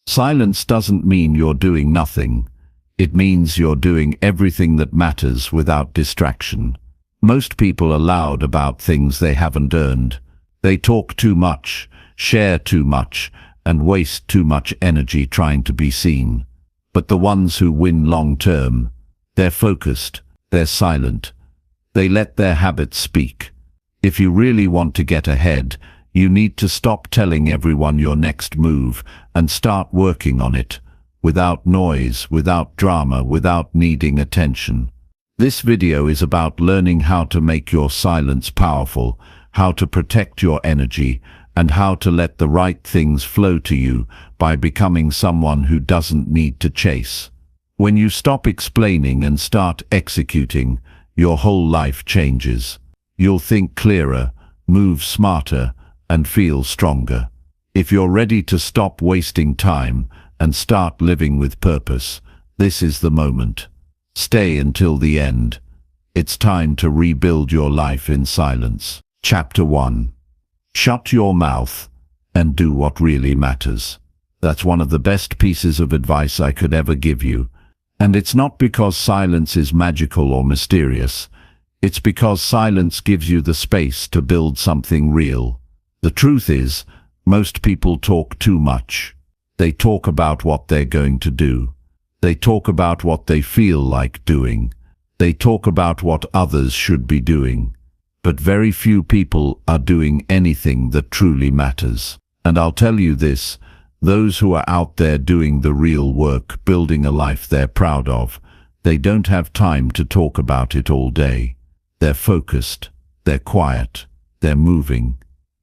Silence doesn't mean you're doing nothing. It means you're doing everything that matters without distraction. Most people are loud about things they haven't earned. They talk too much, share too much, and waste too much energy trying to be seen. But the ones who win long term, they're focused, they're silent. They let their habits speak. If you really want to get ahead, you need to stop telling everyone your next move and start working on it, without noise, without drama, without needing attention. This video is about learning how to make your silence powerful, how to protect your energy, and how to let the right things flow to you by becoming someone who doesn't need to chase. When you stop explaining and start executing, your whole life changes. You'll think clearer, move smarter, and feel stronger. If you're ready to stop wasting time and start living with purpose, this is the moment. Stay until the end. It's time to rebuild your life in silence. Chapter 1. Shut your mouth and do what really matters. That's one of the best pieces of advice I could ever give you. And it's not because silence is magical or mysterious. It's because silence gives you the space to build something real. The truth is, most people talk too much. They talk about what they're going to do. They talk about what they feel like doing. They talk about what others should be doing. But very few people are doing anything that truly matters. And I'll tell you this, those who are out there doing the real work, building a life they're proud of, they don't have time to talk about it all day. They're focused, they're quiet, they're moving.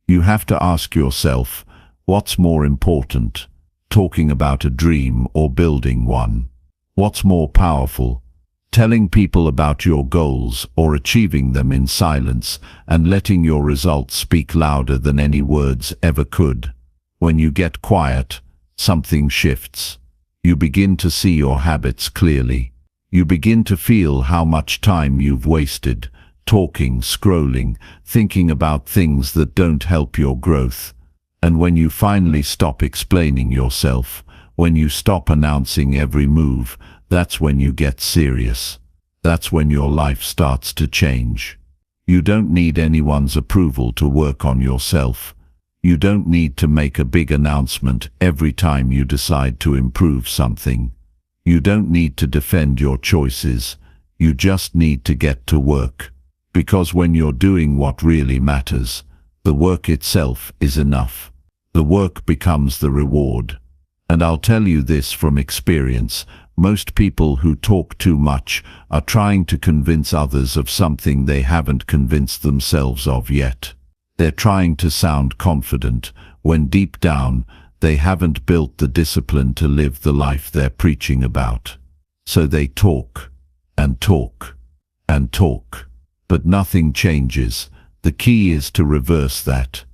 You have to ask yourself, what's more important, talking about a dream or building one? What's more powerful, telling people about your goals or achieving them in silence and letting your results speak louder than any words ever could? When you get quiet, something shifts. You begin to see your habits clearly. You begin to feel how much time you've wasted, talking, scrolling, thinking about things that don't help your growth. And when you finally stop explaining yourself, when you stop announcing every move, that's when you get serious. That's when your life starts to change. You don't need anyone's approval to work on yourself. You don't need to make a big announcement every time you decide to improve something. You don't need to defend your choices. You just need to get to work. Because when you're doing what really matters, the work itself is enough. The work becomes the reward. And I'll tell you this from experience, most people who talk too much are trying to convince others of something they haven't convinced themselves of yet. They're trying to sound confident, when deep down, they haven't built the discipline to live the life they're preaching about. So they talk, and talk, and talk. But nothing changes. The key is to reverse that.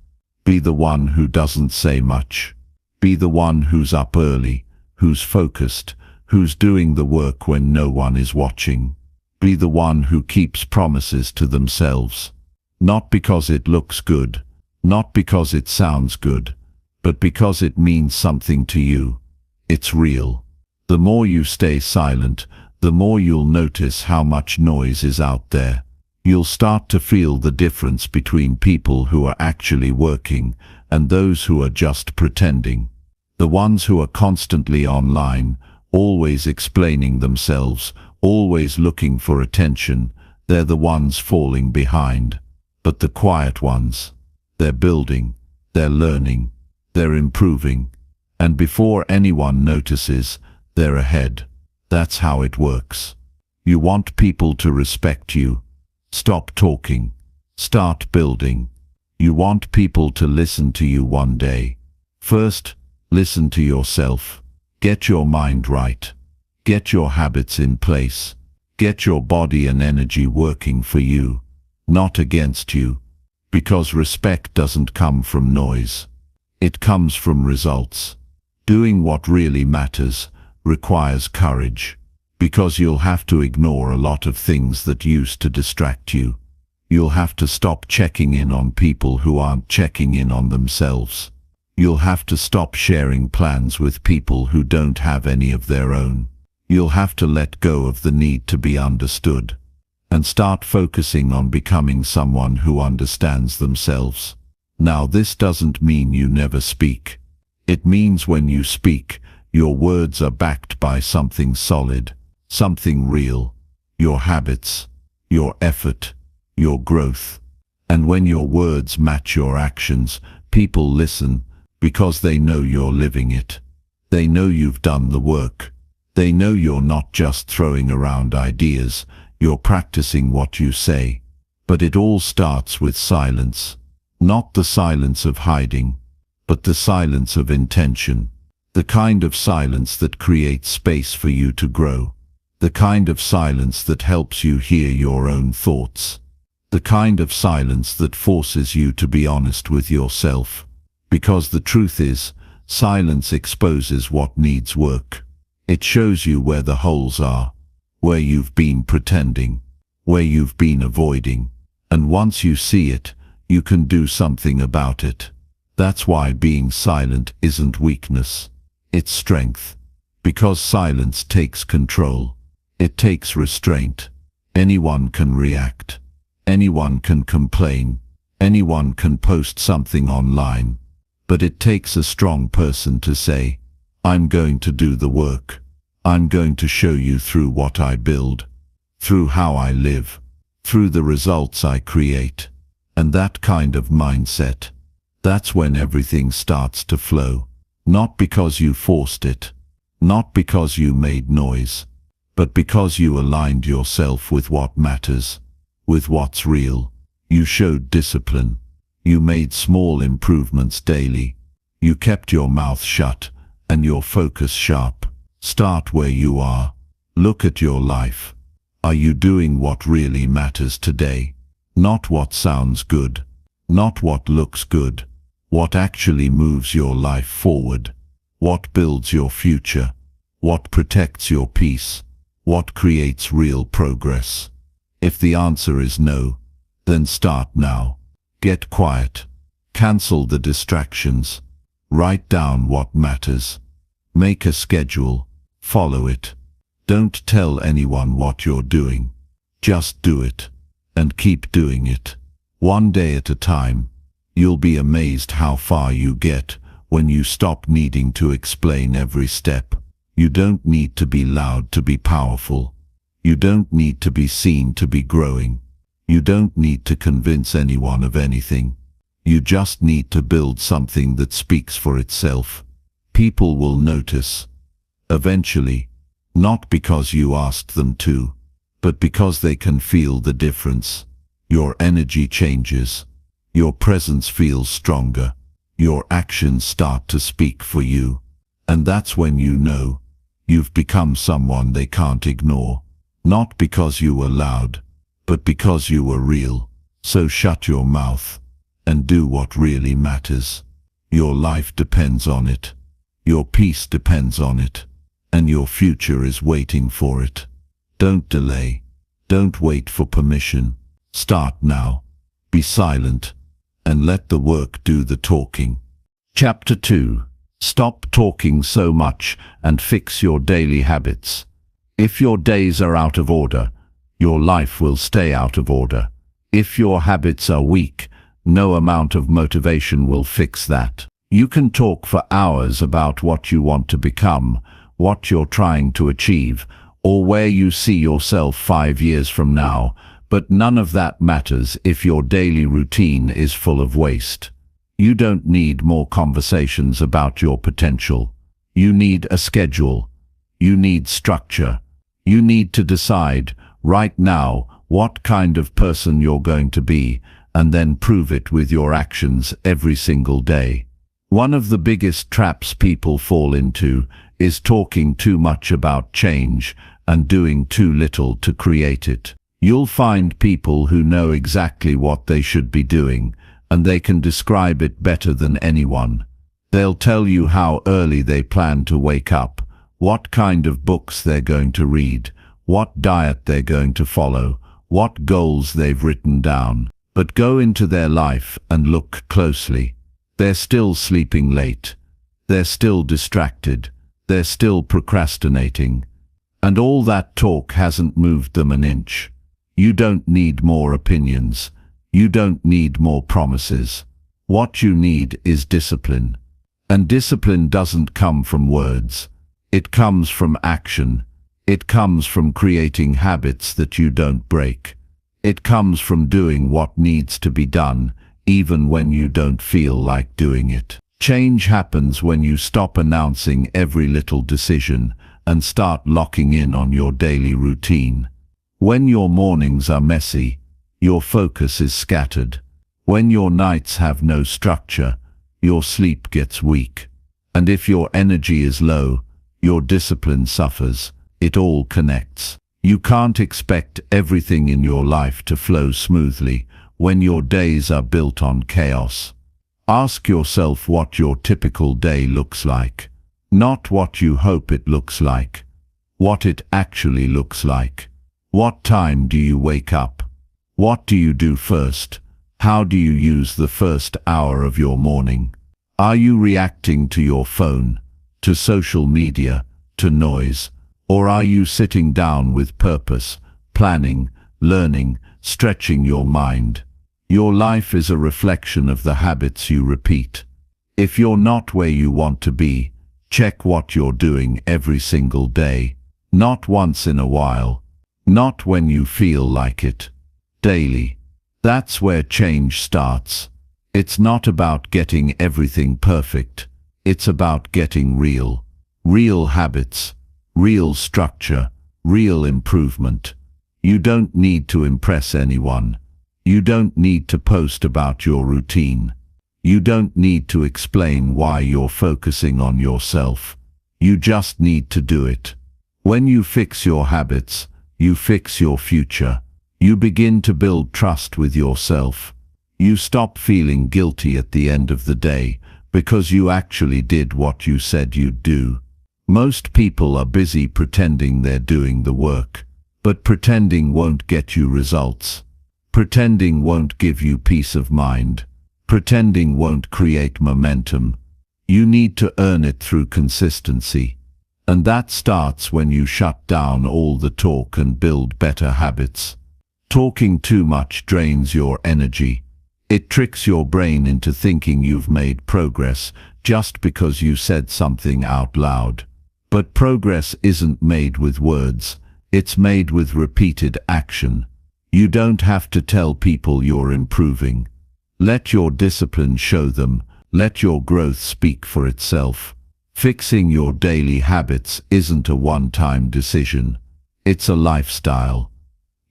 Be the one who doesn't say much. Be the one who's up early, who's focused, who's doing the work when no one is watching. Be the one who keeps promises to themselves. Not because it looks good, not because it sounds good, but because it means something to you. It's real. The more you stay silent, the more you'll notice how much noise is out there. You'll start to feel the difference between people who are actually working and those who are just pretending. The ones who are constantly online, always explaining themselves, always looking for attention, they're the ones falling behind. But the quiet ones, they're building, they're learning, they're improving, and before anyone notices, they're ahead. That's how it works. You want people to respect you. Stop talking. Start building. You want people to listen to you one day. First, listen to yourself. Get your mind right. Get your habits in place. Get your body and energy working for you, not against you. Because respect doesn't come from noise. It comes from results. Doing what really matters requires courage. Because you'll have to ignore a lot of things that used to distract you. You'll have to stop checking in on people who aren't checking in on themselves. You'll have to stop sharing plans with people who don't have any of their own. You'll have to let go of the need to be understood and start focusing on becoming someone who understands themselves. Now, this doesn't mean you never speak. It means when you speak, your words are backed by something solid, something real, your habits, your effort, your growth. And when your words match your actions, people listen because they know you're living it. They know you've done the work. They know you're not just throwing around ideas, you're practicing what you say. But it all starts with silence. Not the silence of hiding, but the silence of intention. The kind of silence that creates space for you to grow. The kind of silence that helps you hear your own thoughts. The kind of silence that forces you to be honest with yourself. Because the truth is, silence exposes what needs work. It shows you where the holes are, where you've been pretending, where you've been avoiding. And once you see it, you can do something about it. That's why being silent isn't weakness. It's strength. Because silence takes control. It takes restraint. Anyone can react. Anyone can complain. Anyone can post something online. But it takes a strong person to say, I'm going to do the work. I'm going to show you through what I build, through how I live, through the results I create. And that kind of mindset, that's when everything starts to flow. Not because you forced it, not because you made noise, but because you aligned yourself with what matters, with what's real. You showed discipline. You made small improvements daily. You kept your mouth shut and your focus sharp. Start where you are. Look at your life. Are you doing what really matters today? Not what sounds good, not what looks good. What actually moves your life forward? What builds your future? What protects your peace? What creates real progress? If the answer is no, then start now. Get quiet. Cancel the distractions. Write down what matters. Make a schedule. Follow it. Don't tell anyone what you're doing. Just do it. And keep doing it. One day at a time. You'll be amazed how far you get when you stop needing to explain every step. You don't need to be loud to be powerful. You don't need to be seen to be growing. You don't need to convince anyone of anything. You just need to build something that speaks for itself. People will notice. Eventually. Not because you asked them to, but because they can feel the difference. Your energy changes. Your presence feels stronger. Your actions start to speak for you. And that's when you know you've become someone they can't ignore. Not because you were loud, but because you were real. So shut your mouth and do what really matters. Your life depends on it. Your peace depends on it. And your future is waiting for it. Don't delay. Don't wait for permission. Start now. Be silent and let the work do the talking. Chapter 2. Stop talking so much and fix your daily habits. If your days are out of order, your life will stay out of order. If your habits are weak, no amount of motivation will fix that. You can talk for hours about what you want to become, what you're trying to achieve, or where you see yourself 5 years from now, but none of that matters if your daily routine is full of waste. You don't need more conversations about your potential. You need a schedule. You need structure. You need to decide right now what kind of person you're going to be, and then prove it with your actions every single day. One of the biggest traps people fall into is talking too much about change and doing too little to create it. You'll find people who know exactly what they should be doing, and they can describe it better than anyone. They'll tell you how early they plan to wake up, what kind of books they're going to read, what diet they're going to follow, what goals they've written down. But go into their life and look closely. They're still sleeping late. They're still distracted. They're still procrastinating. And all that talk hasn't moved them an inch. You don't need more opinions. You don't need more promises. What you need is discipline. And discipline doesn't come from words. It comes from action. It comes from creating habits that you don't break. It comes from doing what needs to be done, even when you don't feel like doing it. Change happens when you stop announcing every little decision and start locking in on your daily routine. When your mornings are messy, your focus is scattered. When your nights have no structure, your sleep gets weak. And if your energy is low, your discipline suffers. It all connects. You can't expect everything in your life to flow smoothly when your days are built on chaos. Ask yourself what your typical day looks like. Not what you hope it looks like. What it actually looks like. What time do you wake up? What do you do first? How do you use the first hour of your morning? Are you reacting to your phone, to social media, to noise? Or are you sitting down with purpose, planning, learning, stretching your mind? Your life is a reflection of the habits you repeat. If you're not where you want to be, check what you're doing every single day. Not once in a while. Not when you feel like it. Daily. That's where change starts. It's not about getting everything perfect. It's about getting real. Real habits. Real structure. Real improvement. You don't need to impress anyone. You don't need to post about your routine. You don't need to explain why you're focusing on yourself. You just need to do it. When you fix your habits, you fix your future. You begin to build trust with yourself. You stop feeling guilty at the end of the day because you actually did what you said you'd do. Most people are busy pretending they're doing the work, but pretending won't get you results. Pretending won't give you peace of mind. Pretending won't create momentum. You need to earn it through consistency. And that starts when you shut down all the talk and build better habits. Talking too much drains your energy. It tricks your brain into thinking you've made progress just because you said something out loud. But progress isn't made with words. It's made with repeated action. You don't have to tell people you're improving. Let your discipline show them. Let your growth speak for itself. Fixing your daily habits isn't a one-time decision. It's a lifestyle.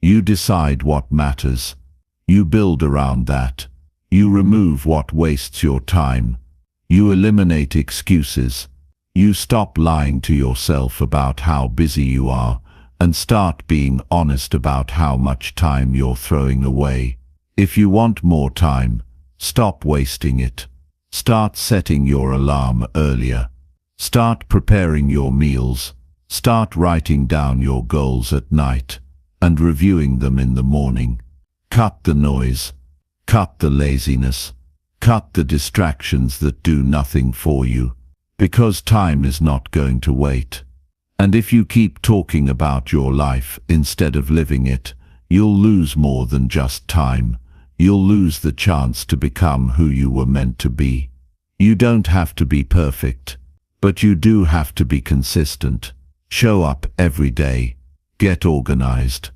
You decide what matters. You build around that. You remove what wastes your time. You eliminate excuses. You stop lying to yourself about how busy you are and start being honest about how much time you're throwing away. If you want more time, stop wasting it. Start setting your alarm earlier. Start preparing your meals. Start writing down your goals at night and reviewing them in the morning. Cut the noise. Cut the laziness. Cut the distractions that do nothing for you. Because time is not going to wait. And if you keep talking about your life instead of living it, you'll lose more than just time. You'll lose the chance to become who you were meant to be. You don't have to be perfect, but you do have to be consistent. Show up every day. Get organized.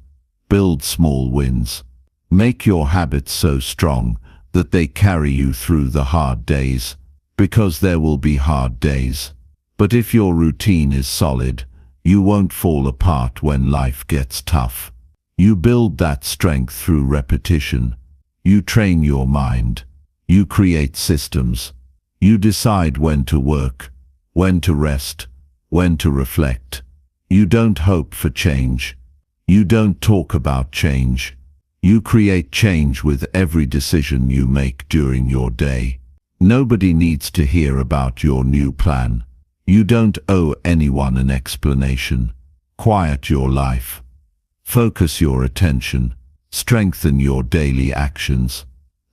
Build small wins. Make your habits so strong that they carry you through the hard days, because there will be hard days. But if your routine is solid, you won't fall apart when life gets tough. You build that strength through repetition. You train your mind. You create systems. You decide when to work, when to rest, when to reflect. You don't hope for change. You don't talk about change. You create change with every decision you make during your day. Nobody needs to hear about your new plan. You don't owe anyone an explanation. Quiet your life. Focus your attention. Strengthen your daily actions.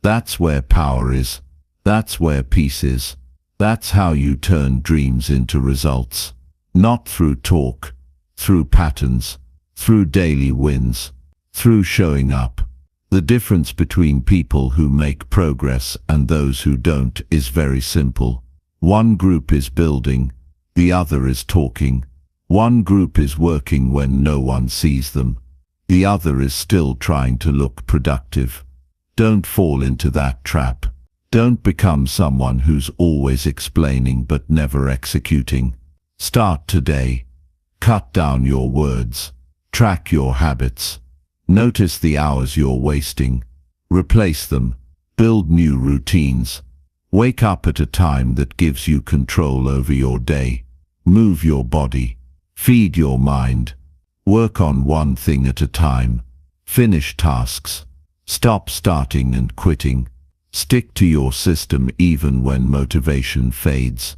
That's where power is. That's where peace is. That's how you turn dreams into results. Not through talk, through patterns, through daily wins, through showing up. The difference between people who make progress and those who don't is very simple. One group is building, the other is talking. One group is working when no one sees them. The other is still trying to look productive. Don't fall into that trap. Don't become someone who's always explaining but never executing. Start today. Cut down your words. Track your habits. Notice the hours you're wasting. Replace them. Build new routines. Wake up at a time that gives you control over your day. Move your body. Feed your mind. Work on one thing at a time. Finish tasks. Stop starting and quitting. Stick to your system even when motivation fades.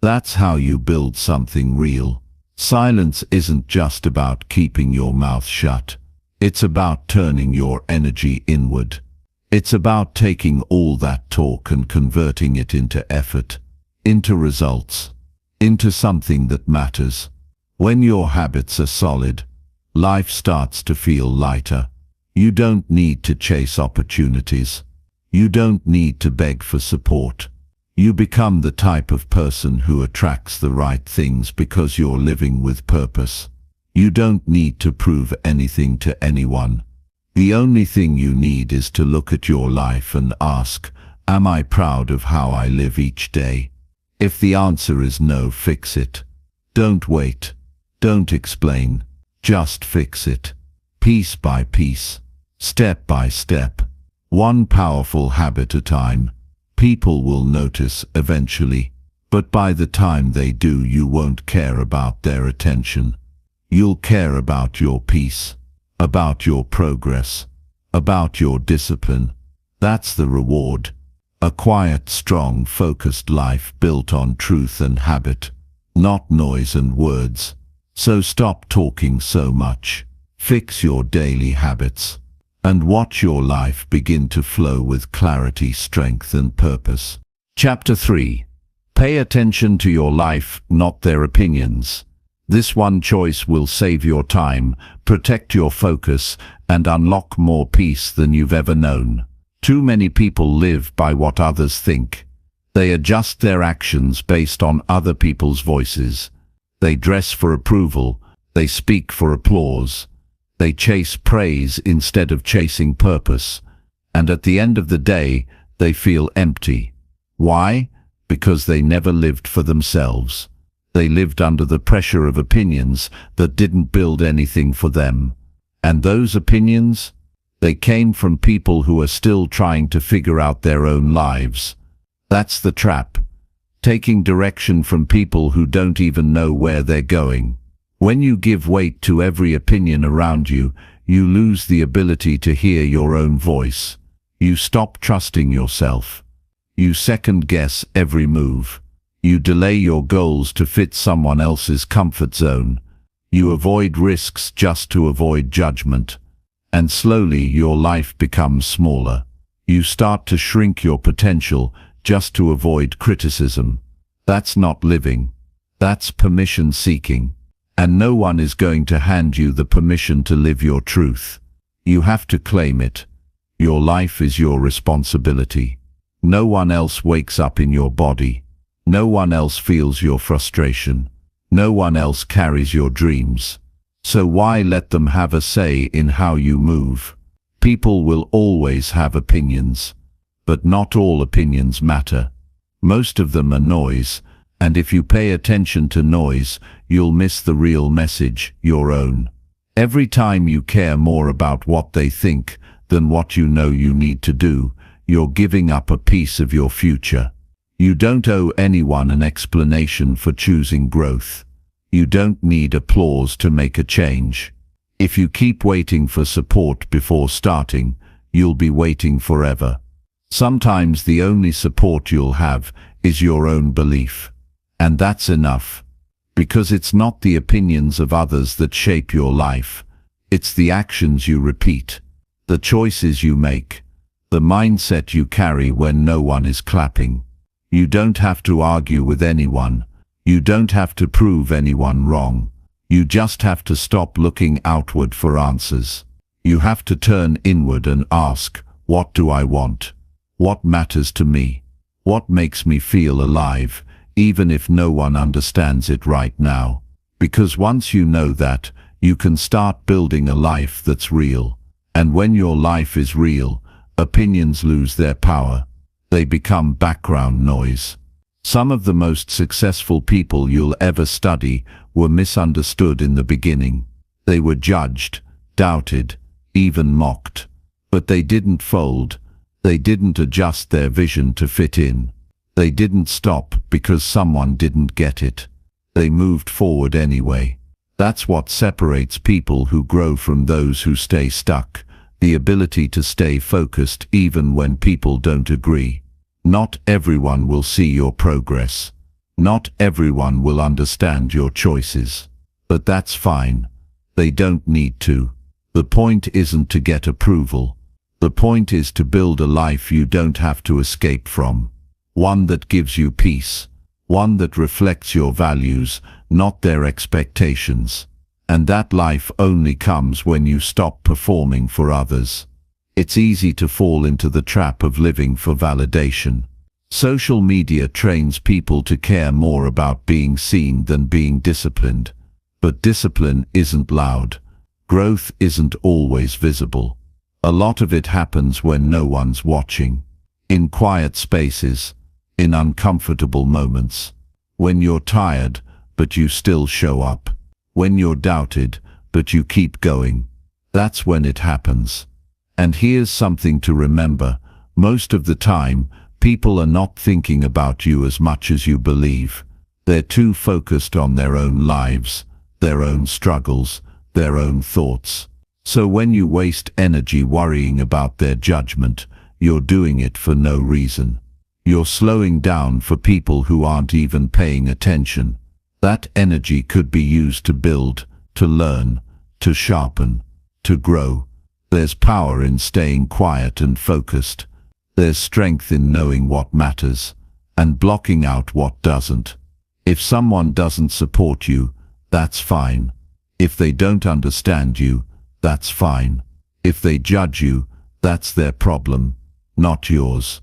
That's how you build something real. Silence isn't just about keeping your mouth shut. It's about turning your energy inward. It's about taking all that talk and converting it into effort, into results, into something that matters. When your habits are solid, life starts to feel lighter. You don't need to chase opportunities. You don't need to beg for support. You become the type of person who attracts the right things because you're living with purpose. You don't need to prove anything to anyone. The only thing you need is to look at your life and ask, am I proud of how I live each day? If the answer is no, fix it. Don't wait. Don't explain. Just fix it. Piece by piece. Step by step. One powerful habit at a time. People will notice eventually, but by the time they do, you won't care about their attention. You'll care about your peace, about your progress, about your discipline. That's the reward. A quiet, strong, focused life built on truth and habit, not noise and words. So stop talking so much. Fix your daily habits. And watch your life begin to flow with clarity, strength, and purpose. Chapter 3. Pay attention to your life, not their opinions. This one choice will save your time, protect your focus, and unlock more peace than you've ever known. Too many people live by what others think. They adjust their actions based on other people's voices. They dress for approval. They speak for applause. They chase praise instead of chasing purpose. And at the end of the day, they feel empty. Why? Because they never lived for themselves. They lived under the pressure of opinions that didn't build anything for them. And those opinions? They came from people who are still trying to figure out their own lives. That's the trap. Taking direction from people who don't even know where they're going. When you give weight to every opinion around you, you lose the ability to hear your own voice. You stop trusting yourself. You second-guess every move. You delay your goals to fit someone else's comfort zone. You avoid risks just to avoid judgment. And slowly your life becomes smaller. You start to shrink your potential just to avoid criticism. That's not living. That's permission seeking. And no one is going to hand you the permission to live your truth. You have to claim it. Your life is your responsibility. No one else wakes up in your body. No one else feels your frustration. No one else carries your dreams. So why let them have a say in how you move? People will always have opinions. But not all opinions matter. Most of them are noise. And if you pay attention to noise, you'll miss the real message, your own. Every time you care more about what they think than what you know you need to do, you're giving up a piece of your future. You don't owe anyone an explanation for choosing growth. You don't need applause to make a change. If you keep waiting for support before starting, you'll be waiting forever. Sometimes the only support you'll have is your own belief. And that's enough. Because it's not the opinions of others that shape your life. It's the actions you repeat, the choices you make, The mindset you carry when no one is clapping. You don't have to argue with anyone. You don't have to prove anyone wrong. You just have to stop looking outward for answers. You have to turn inward and ask, what do I want? What matters to me? What makes me feel alive, even if no one understands it right now? Because once you know that, you can start building a life that's real. And when your life is real, opinions lose their power. They become background noise. Some of the most successful people you'll ever study were misunderstood in the beginning. They were judged, doubted, even mocked. But they didn't fold. They didn't adjust their vision to fit in. They didn't stop because someone didn't get it. They moved forward anyway. That's what separates people who grow from those who stay stuck. The ability to stay focused even when people don't agree. Not everyone will see your progress. Not everyone will understand your choices. But that's fine. They don't need to. The point isn't to get approval. The point is to build a life you don't have to escape from. One that gives you peace. One that reflects your values, not their expectations. And that life only comes when you stop performing for others. It's easy to fall into the trap of living for validation. Social media trains people to care more about being seen than being disciplined. But discipline isn't loud. Growth isn't always visible. A lot of it happens when no one's watching. In quiet spaces. In uncomfortable moments. When you're tired, but you still show up. When you're doubted, but you keep going. That's when it happens. And here's something to remember. Most of the time, people are not thinking about you as much as you believe. They're too focused on their own lives, their own struggles, their own thoughts. So when you waste energy worrying about their judgment, you're doing it for no reason. You're slowing down for people who aren't even paying attention. That energy could be used to build, to learn, to sharpen, to grow. There's power in staying quiet and focused. There's strength in knowing what matters, and blocking out what doesn't. If someone doesn't support you, that's fine. If they don't understand you, that's fine. If they judge you, that's their problem, not yours.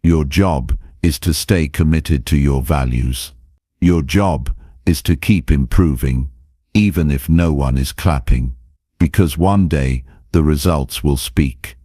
Your job is to stay committed to your values. Your job is to keep improving, even if no one is clapping. Because one day, the results will speak.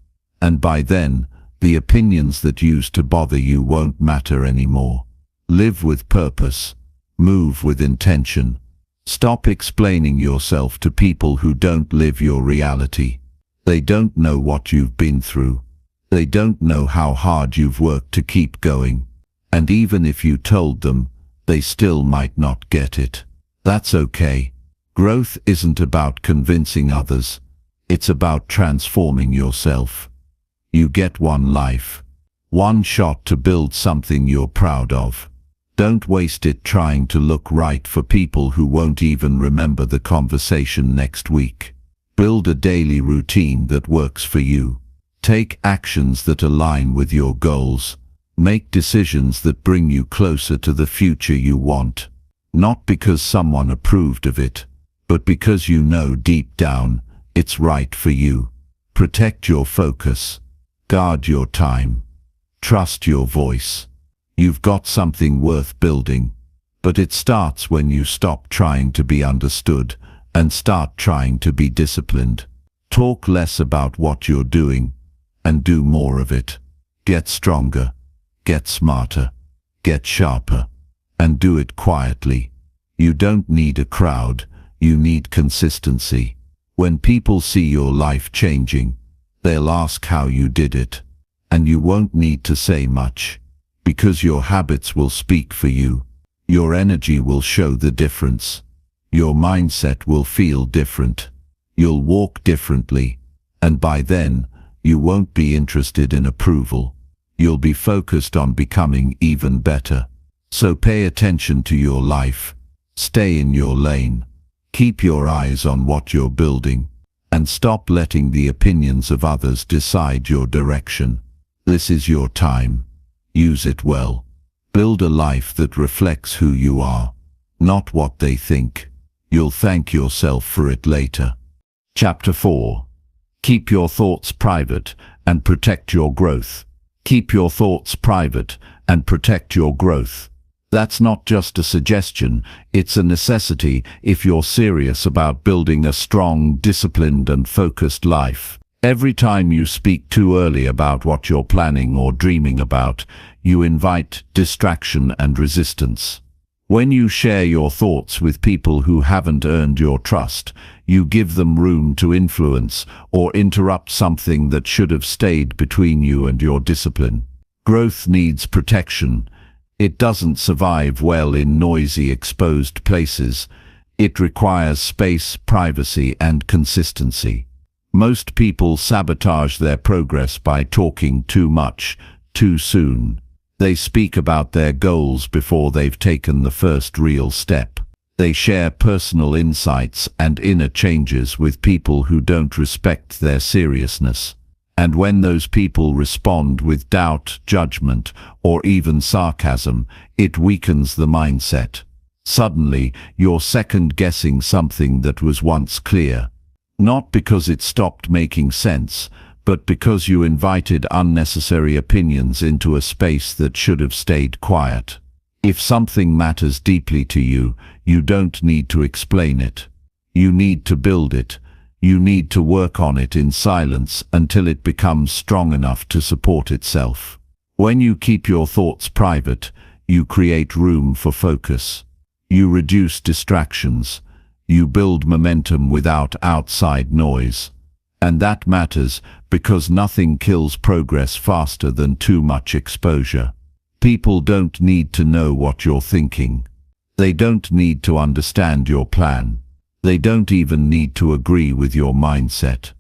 And by then, the opinions that used to bother you won't matter anymore. Live with purpose. Move with intention. Stop explaining yourself to people who don't live your reality. They don't know what you've been through. They don't know how hard you've worked to keep going. And even if you told them, they still might not get it. That's okay. Growth isn't about convincing others. It's about transforming yourself. You get one life. One shot to build something you're proud of. Don't waste it trying to look right for people who won't even remember the conversation next week. Build a daily routine that works for you. Take actions that align with your goals. Make decisions that bring you closer to the future you want. Not because someone approved of it, but because you know deep down it's right for you. Protect your focus. Guard your time. Trust your voice. You've got something worth building, but it starts when you stop trying to be understood and start trying to be disciplined. Talk less about what you're doing and do more of it. Get stronger, get smarter, get sharper, and do it quietly. You don't need a crowd, you need consistency. When people see your life changing, they'll ask how you did it, and you won't need to say much. Because your habits will speak for you. Your energy will show the difference. Your mindset will feel different. You'll walk differently. And by then, you won't be interested in approval. You'll be focused on becoming even better. So pay attention to your life. Stay in your lane. Keep your eyes on what you're building. And stop letting the opinions of others decide your direction. This is your time. Use it well. Build a life that reflects who you are, not what they think. You'll thank yourself for it later. Chapter 4. Keep your thoughts private and protect your growth. Keep your thoughts private and protect your growth. That's not just a suggestion, it's a necessity if you're serious about building a strong, disciplined and focused life. Every time you speak too early about what you're planning or dreaming about, you invite distraction and resistance. When you share your thoughts with people who haven't earned your trust, you give them room to influence or interrupt something that should have stayed between you and your discipline. Growth needs protection. It doesn't survive well in noisy, exposed places. It requires space, privacy, and consistency. Most people sabotage their progress by talking too much, too soon. They speak about their goals before they've taken the first real step. They share personal insights and inner changes with people who don't respect their seriousness. And when those people respond with doubt, judgment, or even sarcasm, it weakens the mindset. Suddenly, you're second-guessing something that was once clear. Not because it stopped making sense, but because you invited unnecessary opinions into a space that should have stayed quiet. If something matters deeply to you, you don't need to explain it. You need to build it. You need to work on it in silence until it becomes strong enough to support itself. When you keep your thoughts private, you create room for focus. You reduce distractions. You build momentum without outside noise. And that matters because nothing kills progress faster than too much exposure. People don't need to know what you're thinking. They don't need to understand your plan. They don't even need to agree with your mindset.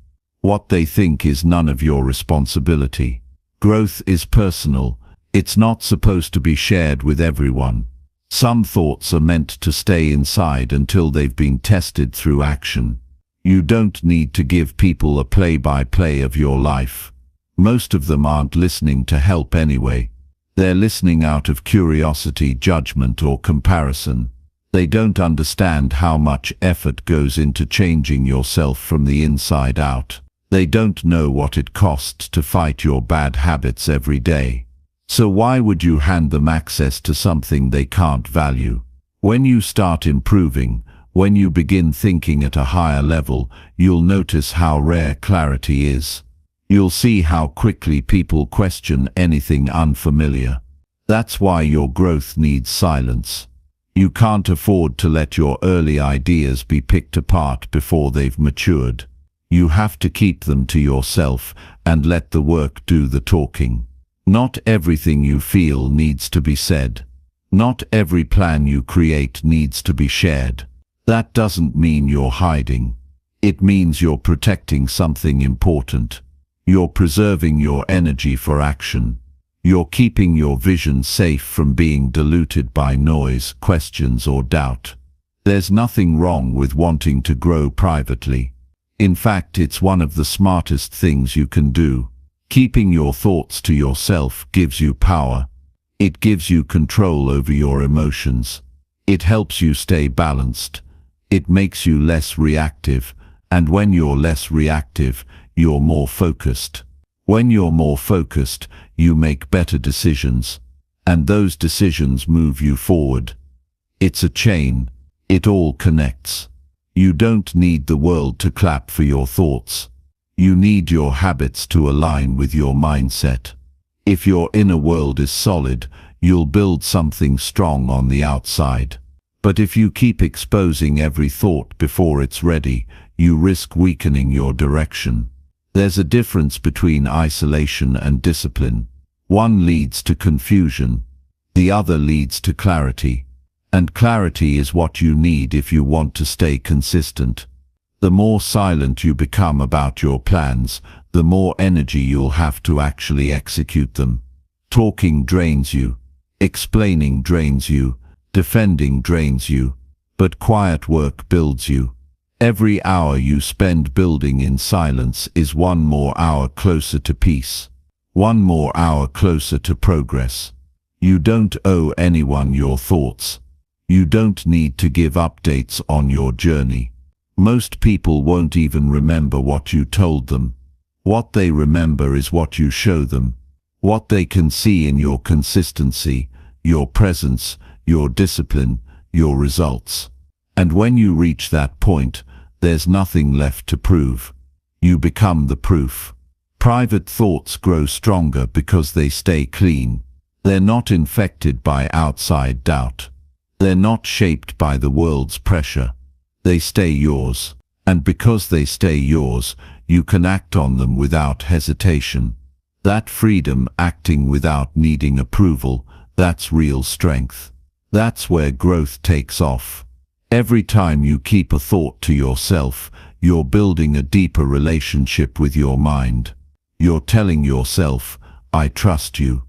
What they think is none of your responsibility. Growth is personal. It's not supposed to be shared with everyone. Some thoughts are meant to stay inside until they've been tested through action. You don't need to give people a play-by-play of your life. Most of them aren't listening to help anyway. They're listening out of curiosity, judgment, or comparison. They don't understand how much effort goes into changing yourself from the inside out. They don't know what it costs to fight your bad habits every day. So why would you hand them access to something they can't value? When you start improving, when you begin thinking at a higher level, you'll notice how rare clarity is. You'll see how quickly people question anything unfamiliar. That's why your growth needs silence. You can't afford to let your early ideas be picked apart before they've matured. You have to keep them to yourself and let the work do the talking. Not everything you feel needs to be said. Not every plan you create needs to be shared. That doesn't mean you're hiding. It means you're protecting something important. You're preserving your energy for action. You're keeping your vision safe from being diluted by noise, questions, or doubt. There's nothing wrong with wanting to grow privately. In fact, it's one of the smartest things you can do. Keeping your thoughts to yourself gives you power. It gives you control over your emotions. It helps you stay balanced. It makes you less reactive, and when you're less reactive, you're more focused. When you're more focused, you make better decisions, and those decisions move you forward. It's a chain. It all connects. You don't need the world to clap for your thoughts. You need your habits to align with your mindset. If your inner world is solid, you'll build something strong on the outside. But if you keep exposing every thought before it's ready, you risk weakening your direction. There's a difference between isolation and discipline. One leads to confusion. The other leads to clarity. And clarity is what you need if you want to stay consistent. The more silent you become about your plans, the more energy you'll have to actually execute them. Talking drains you. Explaining drains you. Defending drains you. But quiet work builds you. Every hour you spend building in silence is one more hour closer to peace. 1 more hour closer to progress. You don't owe anyone your thoughts. You don't need to give updates on your journey. Most people won't even remember what you told them. What they remember is what you show them. What they can see in your consistency, your presence, your discipline, your results. And when you reach that point, there's nothing left to prove. You become the proof. Private thoughts grow stronger because they stay clean. They're not infected by outside doubt. They're not shaped by the world's pressure. They stay yours. And because they stay yours, you can act on them without hesitation. That freedom, acting without needing approval, that's real strength. That's where growth takes off. Every time you keep a thought to yourself, you're building a deeper relationship with your mind. You're telling yourself, I trust you.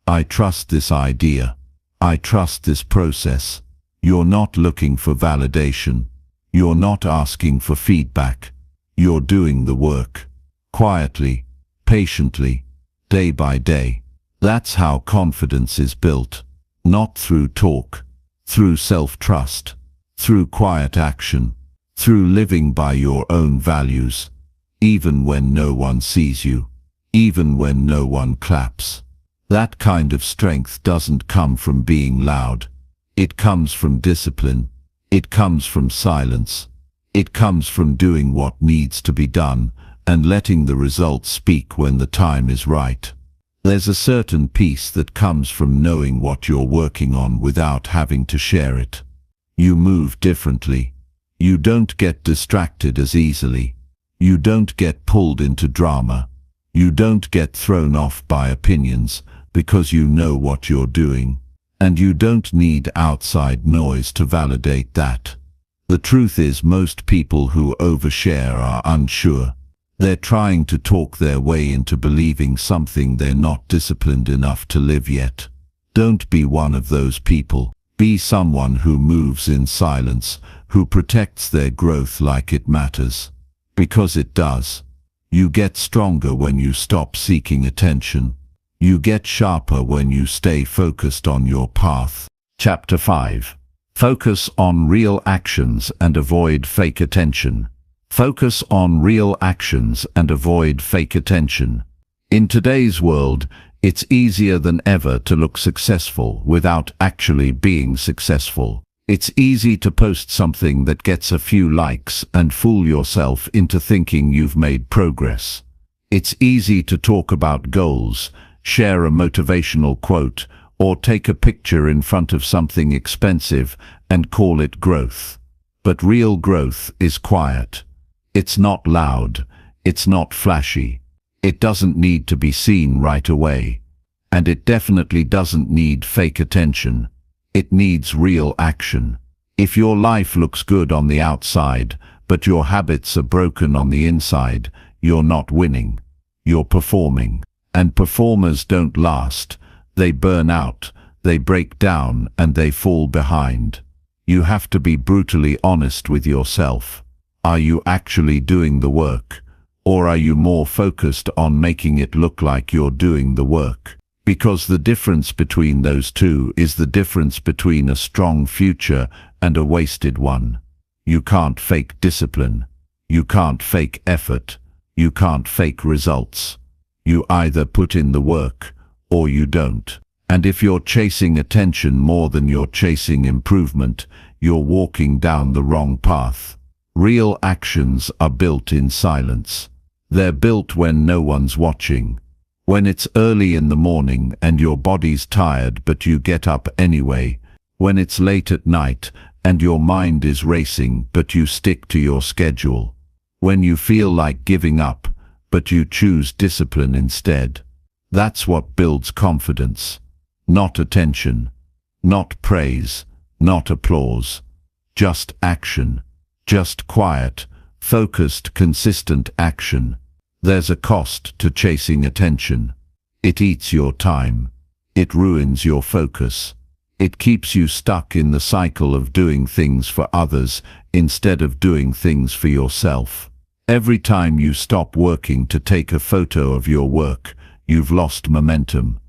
I trust this idea. I trust this process. You're not looking for validation. You're not asking for feedback. You're doing the work. Quietly, patiently, day by day. That's how confidence is built. Not through talk, through self-trust, through quiet action, through living by your own values, even when no one sees you, even when no one claps. That kind of strength doesn't come from being loud. It comes from discipline. It comes from silence. It comes from doing what needs to be done and letting the results speak when the time is right. There's a certain peace that comes from knowing what you're working on without having to share it. You move differently. You don't get distracted as easily. You don't get pulled into drama. You don't get thrown off by opinions because you know what you're doing. And you don't need outside noise to validate that. The truth is, most people who overshare are unsure. They're trying to talk their way into believing something they're not disciplined enough to live yet. Don't be one of those people. Be someone who moves in silence, who protects their growth like it matters. Because it does. You get stronger when you stop seeking attention. You get sharper when you stay focused on your path. Chapter 5. Focus on real actions and avoid fake attention. Focus on real actions and avoid fake attention. In today's world, it's easier than ever to look successful without actually being successful. It's easy to post something that gets a few likes and fool yourself into thinking you've made progress. It's easy to talk about goals, share a motivational quote, or take a picture in front of something expensive and call it growth. But real growth is quiet. It's not loud. It's not flashy. It doesn't need to be seen right away. And it definitely doesn't need fake attention. It needs real action. If your life looks good on the outside, but your habits are broken on the inside, you're not winning. You're performing. And performers don't last. They burn out, they break down, and they fall behind. You have to be brutally honest with yourself. Are you actually doing the work? Or are you more focused on making it look like you're doing the work? Because the difference between those two is the difference between a strong future and a wasted one. You can't fake discipline. You can't fake effort. You can't fake results. You either put in the work, or you don't. And if you're chasing attention more than you're chasing improvement, you're walking down the wrong path. Real actions are built in silence. They're built when no one's watching. When it's early in the morning and your body's tired but you get up anyway. When it's late at night and your mind is racing but you stick to your schedule. When you feel like giving up but you choose discipline instead. That's what builds confidence. Not attention. Not praise. Not applause. Just action. Just quiet, focused, consistent action. There's a cost to chasing attention. It eats your time. It ruins your focus. It keeps you stuck in the cycle of doing things for others instead of doing things for yourself. Every time you stop working to take a photo of your work, you've lost momentum.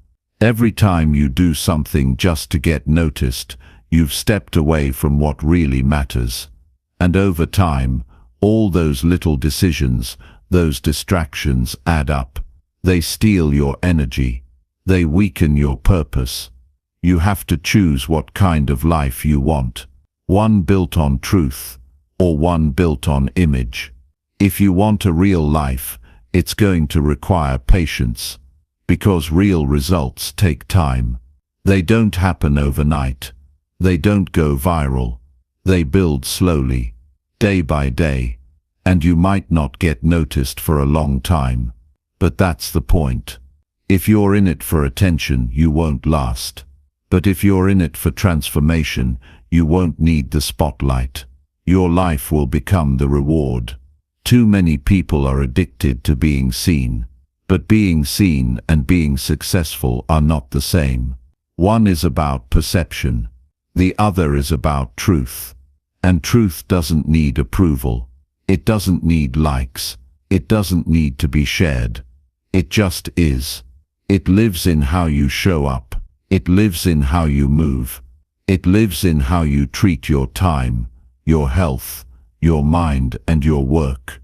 Every time you do something just to get noticed, you've stepped away from what really matters. And over time, all those little decisions, those distractions add up. They steal your energy. They weaken your purpose. You have to choose what kind of life you want. One built on truth, or one built on image. If you want a real life, it's going to require patience. Because real results take time. They don't happen overnight. They don't go viral. They build slowly, day by day. And you might not get noticed for a long time. But that's the point. If you're in it for attention, you won't last. But if you're in it for transformation, you won't need the spotlight. Your life will become the reward. Too many people are addicted to being seen. But being seen and being successful are not the same. One is about perception. The other is about truth. And truth doesn't need approval. It doesn't need likes. It doesn't need to be shared. It just is. It lives in how you show up. It lives in how you move. It lives in how you treat your time, your health, your mind, and your work.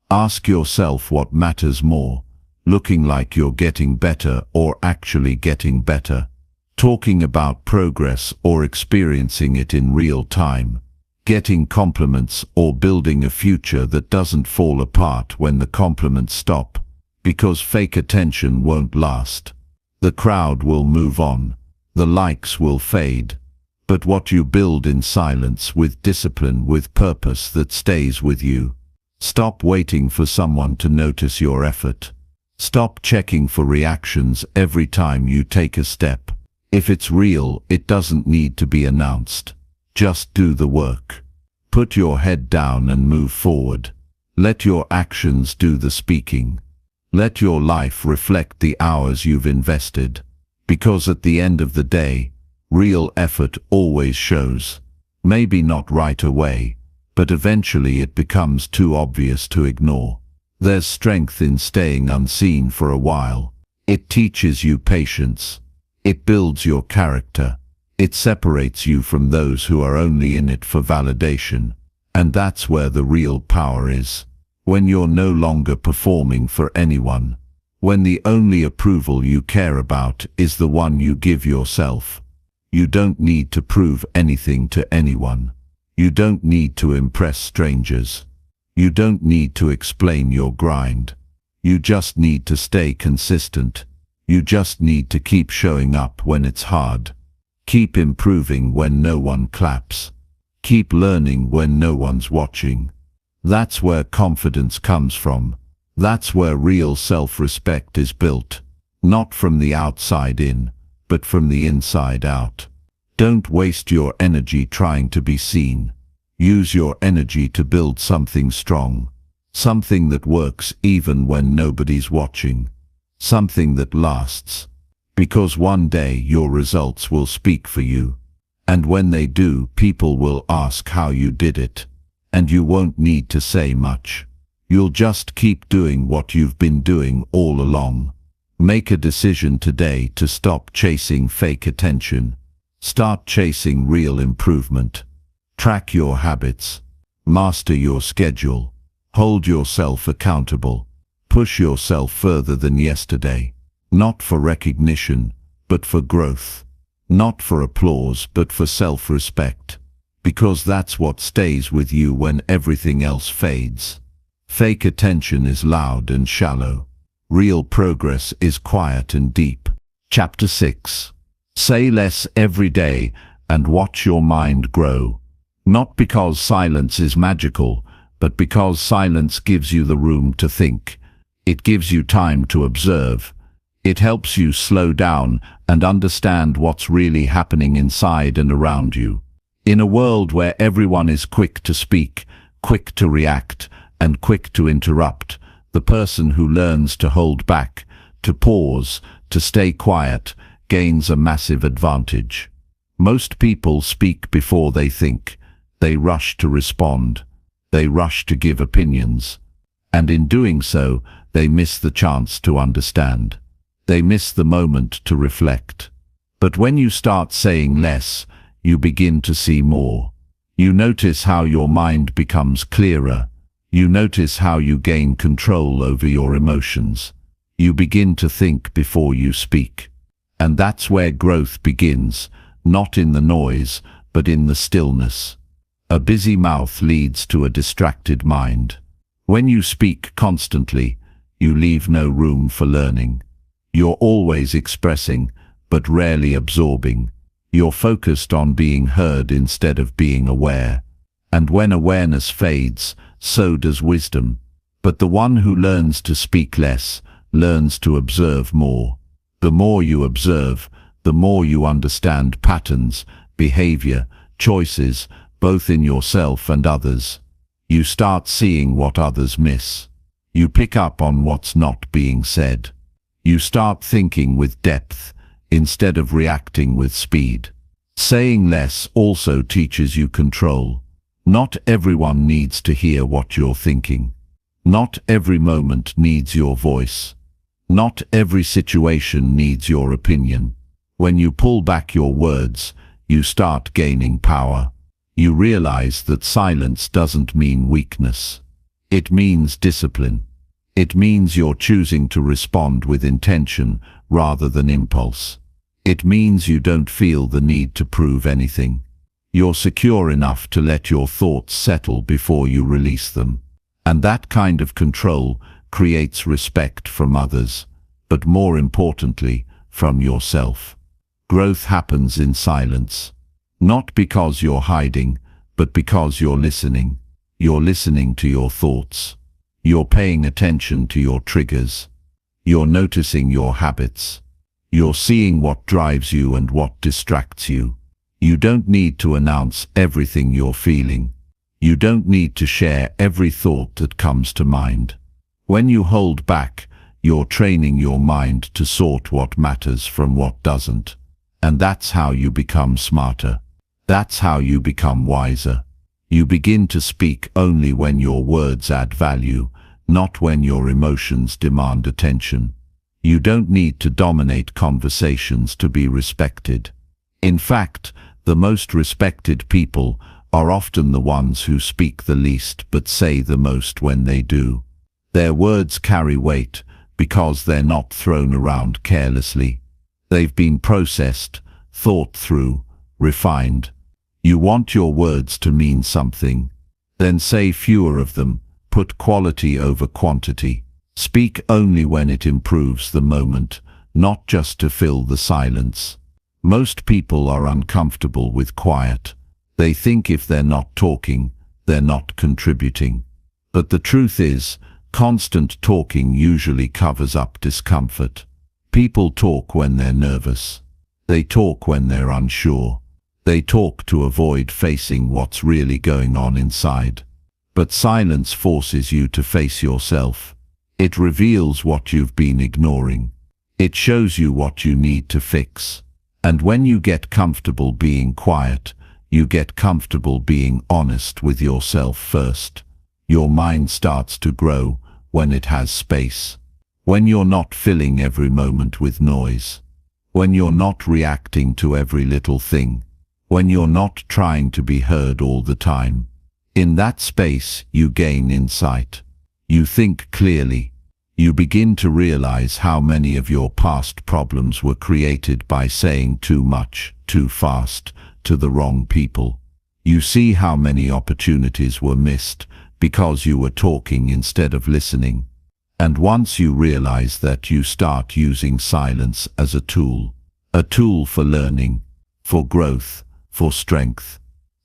Ask yourself what matters more. Looking like you're getting better or actually getting better. Talking about progress or experiencing it in real time. Getting compliments or building a future that doesn't fall apart when the compliments stop. Because fake attention won't last. The crowd will move on. The likes will fade. But what you build in silence, with discipline, with purpose, that stays with you. Stop waiting for someone to notice your effort. Stop checking for reactions every time you take a step. If it's real, it doesn't need to be announced. Just do the work. Put your head down and move forward. Let your actions do the speaking. Let your life reflect the hours you've invested. Because at the end of the day, real effort always shows. Maybe not right away, but eventually it becomes too obvious to ignore. There's strength in staying unseen for a while. It teaches you patience. It builds your character. It separates you from those who are only in it for validation. And that's where the real power is. When you're no longer performing for anyone. When the only approval you care about is the one you give yourself. You don't need to prove anything to anyone. You don't need to impress strangers. You don't need to explain your grind. You just need to stay consistent. You just need to keep showing up when it's hard. Keep improving when no one claps. Keep learning when no one's watching. That's where confidence comes from. That's where real self-respect is built. Not from the outside in, but from the inside out. Don't waste your energy trying to be seen. Use your energy to build something strong. Something that works even when nobody's watching. Something that lasts. Because one day your results will speak for you. And when they do, people will ask how you did it. And you won't need to say much. You'll just keep doing what you've been doing all along. Make a decision today to stop chasing fake attention. Start chasing real improvement. Track your habits. Master your schedule. Hold yourself accountable. Push yourself further than yesterday. Not for recognition, but for growth. Not for applause, but for self-respect. Because that's what stays with you when everything else fades. Fake attention is loud and shallow. Real progress is quiet and deep. Chapter 6. Say less every day and watch your mind grow. Not because silence is magical, but because silence gives you the room to think. It gives you time to observe. It helps you slow down and understand what's really happening inside and around you. In a world where everyone is quick to speak, quick to react, and quick to interrupt, the person who learns to hold back, to pause, to stay quiet, gains a massive advantage. Most people speak before they think. They rush to respond. They rush to give opinions. And in doing so, they miss the chance to understand. They miss the moment to reflect. But when you start saying less, you begin to see more. You notice how your mind becomes clearer. You notice how you gain control over your emotions. You begin to think before you speak. And that's where growth begins, not in the noise, but in the stillness. A busy mouth leads to a distracted mind. When you speak constantly, you leave no room for learning. You're always expressing, but rarely absorbing. You're focused on being heard instead of being aware. And when awareness fades, so does wisdom. But the one who learns to speak less, learns to observe more. The more you observe, the more you understand patterns, behavior, choices, both in yourself and others. You start seeing what others miss. You pick up on what's not being said. You start thinking with depth, instead of reacting with speed. Saying less also teaches you control. Not everyone needs to hear what you're thinking. Not every moment needs your voice. Not every situation needs your opinion. When you pull back your words, you start gaining power. You realize that silence doesn't mean weakness. It means discipline. It means you're choosing to respond with intention rather than impulse. It means you don't feel the need to prove anything. You're secure enough to let your thoughts settle before you release them. And that kind of control creates respect from others, but more importantly, from yourself. Growth happens in silence. Not because you're hiding, but because you're listening. You're listening to your thoughts. You're paying attention to your triggers. You're noticing your habits. You're seeing what drives you and what distracts you. You don't need to announce everything you're feeling. You don't need to share every thought that comes to mind. When you hold back, you're training your mind to sort what matters from what doesn't. And that's how you become smarter. That's how you become wiser. You begin to speak only when your words add value, not when your emotions demand attention. You don't need to dominate conversations to be respected. In fact, the most respected people are often the ones who speak the least but say the most when they do. Their words carry weight because they're not thrown around carelessly. They've been processed, thought through, refined. You want your words to mean something? Then say fewer of them. Put quality over quantity. Speak only when it improves the moment, not just to fill the silence. Most people are uncomfortable with quiet. They think if they're not talking, they're not contributing. But the truth is, constant talking usually covers up discomfort. People talk when they're nervous. They talk when they're unsure. They talk to avoid facing what's really going on inside. But silence forces you to face yourself. It reveals what you've been ignoring. It shows you what you need to fix. And when you get comfortable being quiet, you get comfortable being honest with yourself first. Your mind starts to grow when it has space. When you're not filling every moment with noise. When you're not reacting to every little thing. When you're not trying to be heard all the time. In that space, you gain insight. You think clearly. You begin to realize how many of your past problems were created by saying too much, too fast, to the wrong people. You see how many opportunities were missed because you were talking instead of listening. And once you realize that, you start using silence as a tool for learning, for growth, for strength.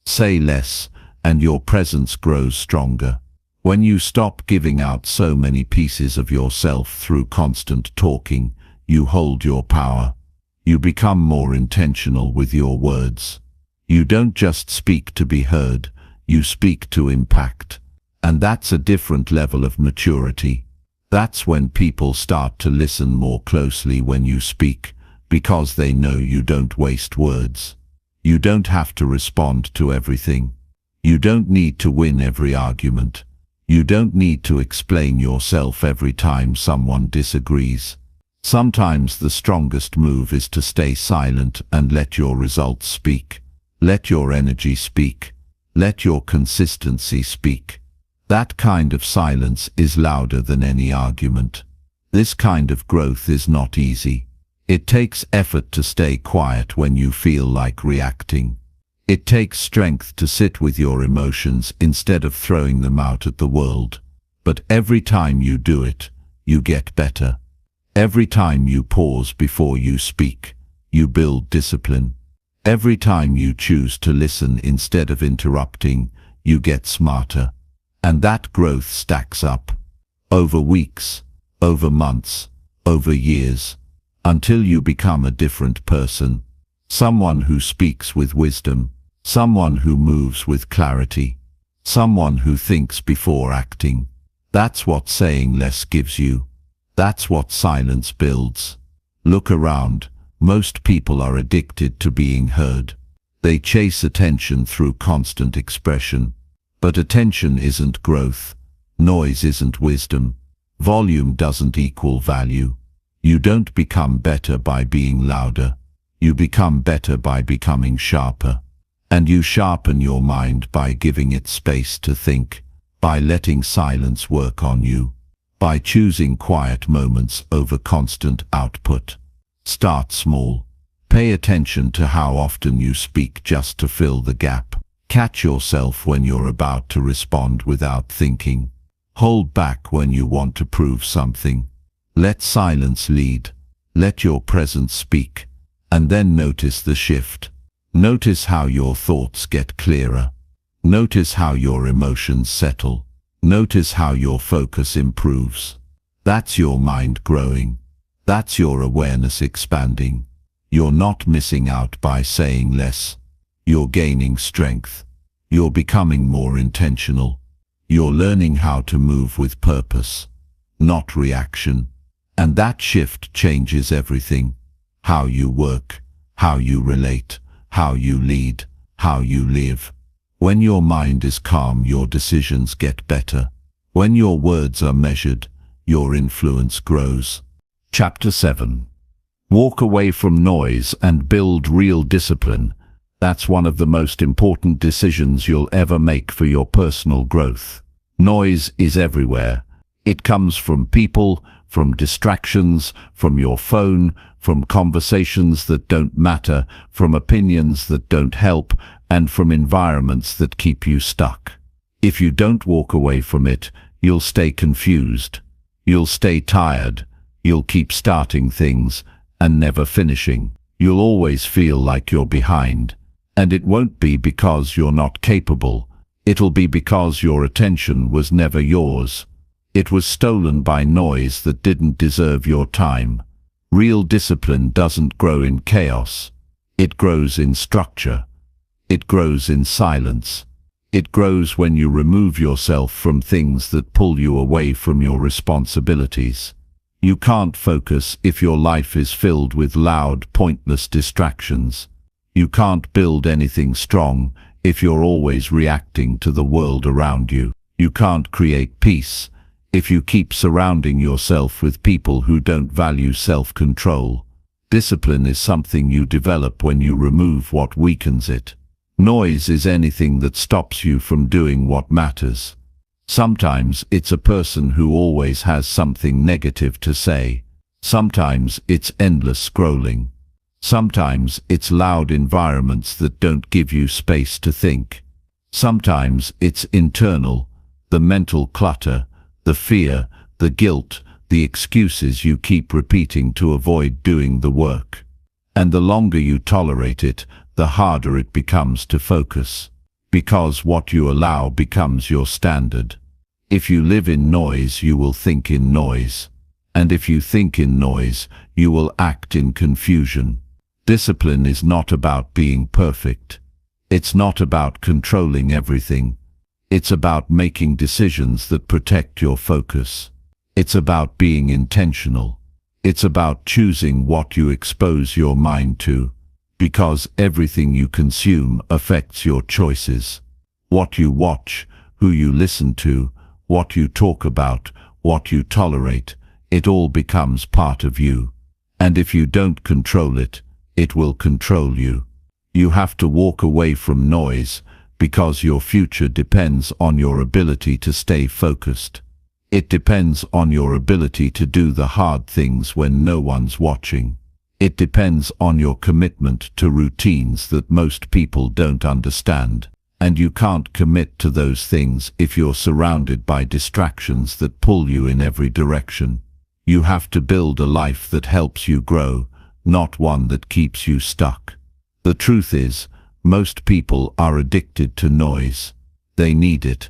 Say less, and your presence grows stronger. When you stop giving out so many pieces of yourself through constant talking, you hold your power. You become more intentional with your words. You don't just speak to be heard, you speak to impact. And that's a different level of maturity. That's when people start to listen more closely when you speak, because they know you don't waste words. You don't have to respond to everything. You don't need to win every argument. You don't need to explain yourself every time someone disagrees. Sometimes the strongest move is to stay silent and let your results speak. Let your energy speak. Let your consistency speak. That kind of silence is louder than any argument. This kind of growth is not easy. It takes effort to stay quiet when you feel like reacting. It takes strength to sit with your emotions instead of throwing them out at the world. But every time you do it, you get better. Every time you pause before you speak, you build discipline. Every time you choose to listen instead of interrupting, you get smarter. And that growth stacks up. Over weeks, over months, over years, until you become a different person. Someone who speaks with wisdom. Someone who moves with clarity. Someone who thinks before acting. That's what saying less gives you. That's what silence builds. Look around. Most people are addicted to being heard. They chase attention through constant expression. But attention isn't growth. Noise isn't wisdom. Volume doesn't equal value. You don't become better by being louder. You become better by becoming sharper. And you sharpen your mind by giving it space to think, by letting silence work on you, by choosing quiet moments over constant output. Start small. Pay attention to how often you speak just to fill the gap. Catch yourself when you're about to respond without thinking. Hold back when you want to prove something. Let silence lead. Let your presence speak. And then notice the shift. Notice how your thoughts get clearer. Notice how your emotions settle. Notice how your focus improves. That's your mind growing. That's your awareness expanding. You're not missing out by saying less. You're gaining strength. You're becoming more intentional. You're learning how to move with purpose, not reaction. And that shift changes everything. How you work, how you relate, how you lead, how you live. When your mind is calm, your decisions get better. When your words are measured, your influence grows. Chapter 7. Walk away from noise and build real discipline. That's one of the most important decisions you'll ever make for your personal growth. Noise is everywhere. It comes from people, from distractions, from your phone, from conversations that don't matter, from opinions that don't help, and from environments that keep you stuck. If you don't walk away from it, you'll stay confused. You'll stay tired. You'll keep starting things and never finishing. You'll always feel like you're behind. And it won't be because you're not capable. It'll be because your attention was never yours. It was stolen by noise that didn't deserve your time. Real discipline doesn't grow in chaos. It grows in structure. It grows in silence. It grows when you remove yourself from things that pull you away from your responsibilities. You can't focus if your life is filled with loud, pointless distractions. You can't build anything strong if you're always reacting to the world around you. You can't create peace if you keep surrounding yourself with people who don't value self-control. Discipline is something you develop when you remove what weakens it. Noise is anything that stops you from doing what matters. Sometimes it's a person who always has something negative to say. Sometimes it's endless scrolling. Sometimes it's loud environments that don't give you space to think. Sometimes it's internal, the mental clutter, the fear, the guilt, the excuses you keep repeating to avoid doing the work. And the longer you tolerate it, the harder it becomes to focus. Because what you allow becomes your standard. If you live in noise, you will think in noise. And if you think in noise, you will act in confusion. Discipline is not about being perfect. It's not about controlling everything. It's about making decisions that protect your focus. It's about being intentional. It's about choosing what you expose your mind to. Because everything you consume affects your choices. What you watch, who you listen to, what you talk about, what you tolerate, It all becomes part of you. And if you don't control it, it will control you. You have to walk away from noise, because your future depends on your ability to stay focused. It depends on your ability to do the hard things when no one's watching. It depends on your commitment to routines that most people don't understand. And you can't commit to those things if you're surrounded by distractions that pull you in every direction. You have to build a life that helps you grow, not one that keeps you stuck. The truth is, most people are addicted to noise. They need it.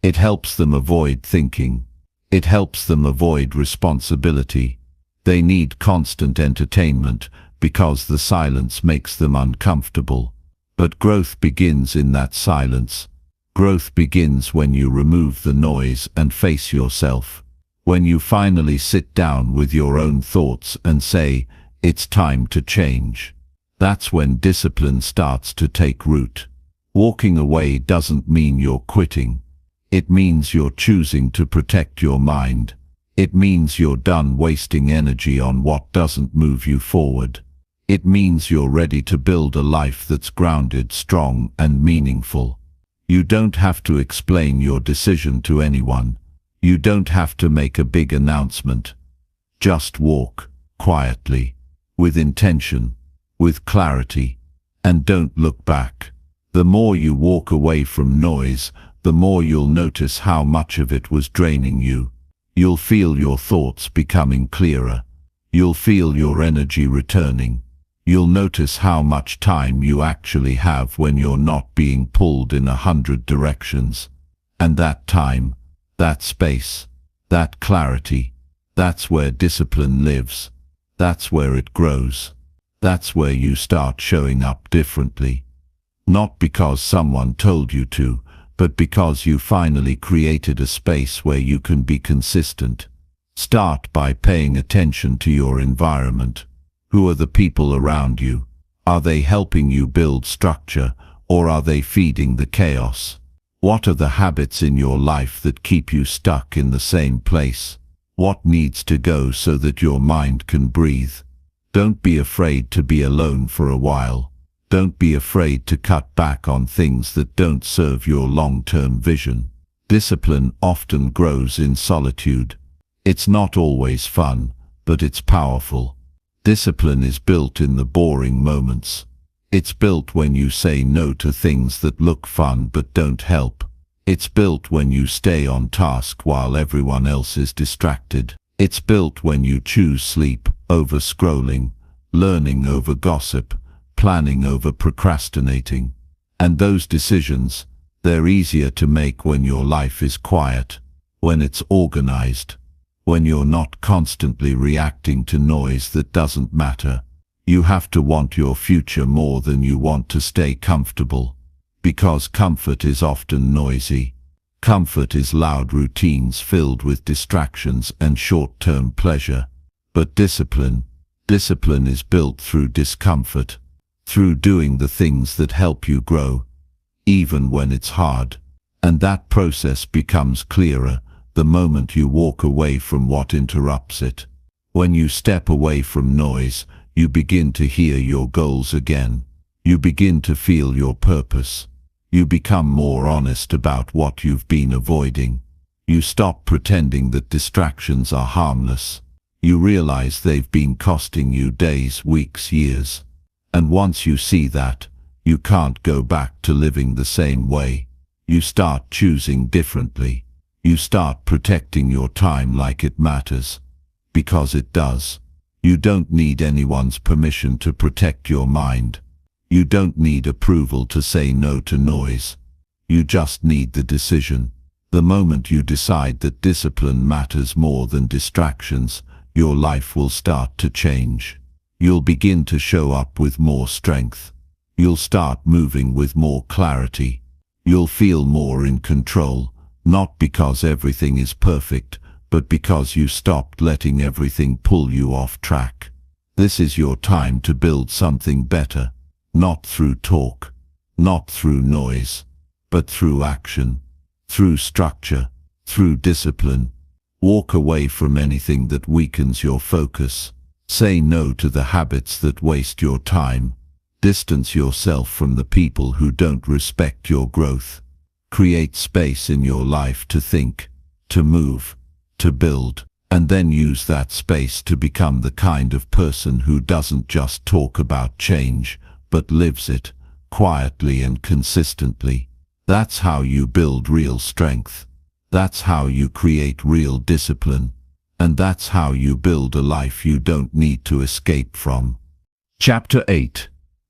It helps them avoid thinking. It helps them avoid responsibility. They need constant entertainment because the silence makes them uncomfortable. But growth begins in that silence. Growth begins when you remove the noise and face yourself. When you finally sit down with your own thoughts and say, "It's time to change." That's when discipline starts to take root. Walking away doesn't mean you're quitting. It means you're choosing to protect your mind. It means you're done wasting energy on what doesn't move you forward. It means you're ready to build a life that's grounded, strong, and meaningful. You don't have to explain your decision to anyone. You don't have to make a big announcement. Just walk, quietly, with intention, with clarity, and don't look back. The more you walk away from noise, the more you'll notice how much of it was draining you. You'll feel your thoughts becoming clearer. You'll feel your energy returning. You'll notice how much time you actually have when you're not being pulled in 100 directions. And that time, that space, that clarity, that's where discipline lives. That's where it grows. That's where you start showing up differently. Not because someone told you to, but because you finally created a space where you can be consistent. Start by paying attention to your environment. Who are the people around you? Are they helping you build structure, or are they feeding the chaos? What are the habits in your life that keep you stuck in the same place? What needs to go so that your mind can breathe? Don't be afraid to be alone for a while. Don't be afraid to cut back on things that don't serve your long-term vision. Discipline often grows in solitude. It's not always fun, but it's powerful. Discipline is built in the boring moments. It's built when you say no to things that look fun but don't help. It's built when you stay on task while everyone else is distracted. It's built when you choose sleep over scrolling, learning over gossip, planning over procrastinating. And those decisions, they're easier to make when your life is quiet, when it's organized, when you're not constantly reacting to noise that doesn't matter. You have to want your future more than you want to stay comfortable, because comfort is often noisy. Comfort is loud routines filled with distractions and short-term pleasure. But discipline is built through discomfort, through doing the things that help you grow, even when it's hard. And that process becomes clearer the moment you walk away from what interrupts it. When you step away from noise, you begin to hear your goals again. You begin to feel your purpose. You become more honest about what you've been avoiding. You stop pretending that distractions are harmless. You realize they've been costing you days, weeks, years. And once you see that, you can't go back to living the same way. You start choosing differently. You start protecting your time like it matters. Because it does. You don't need anyone's permission to protect your mind. You don't need approval to say no to noise. You just need the decision. The moment you decide that discipline matters more than distractions, your life will start to change. You'll begin to show up with more strength. You'll start moving with more clarity. You'll feel more in control. Not because everything is perfect, but because you stopped letting everything pull you off track. This is your time to build something better, not through talk, not through noise, but through action, through structure, through discipline. Walk away from anything that weakens your focus. Say no to the habits that waste your time. Distance yourself from the people who don't respect your growth. Create space in your life to think, to move, to build, and then use that space to become the kind of person who doesn't just talk about change, but lives it, quietly and consistently. That's how you build real strength. That's how you create real discipline. And that's how you build a life you don't need to escape from. Chapter 8.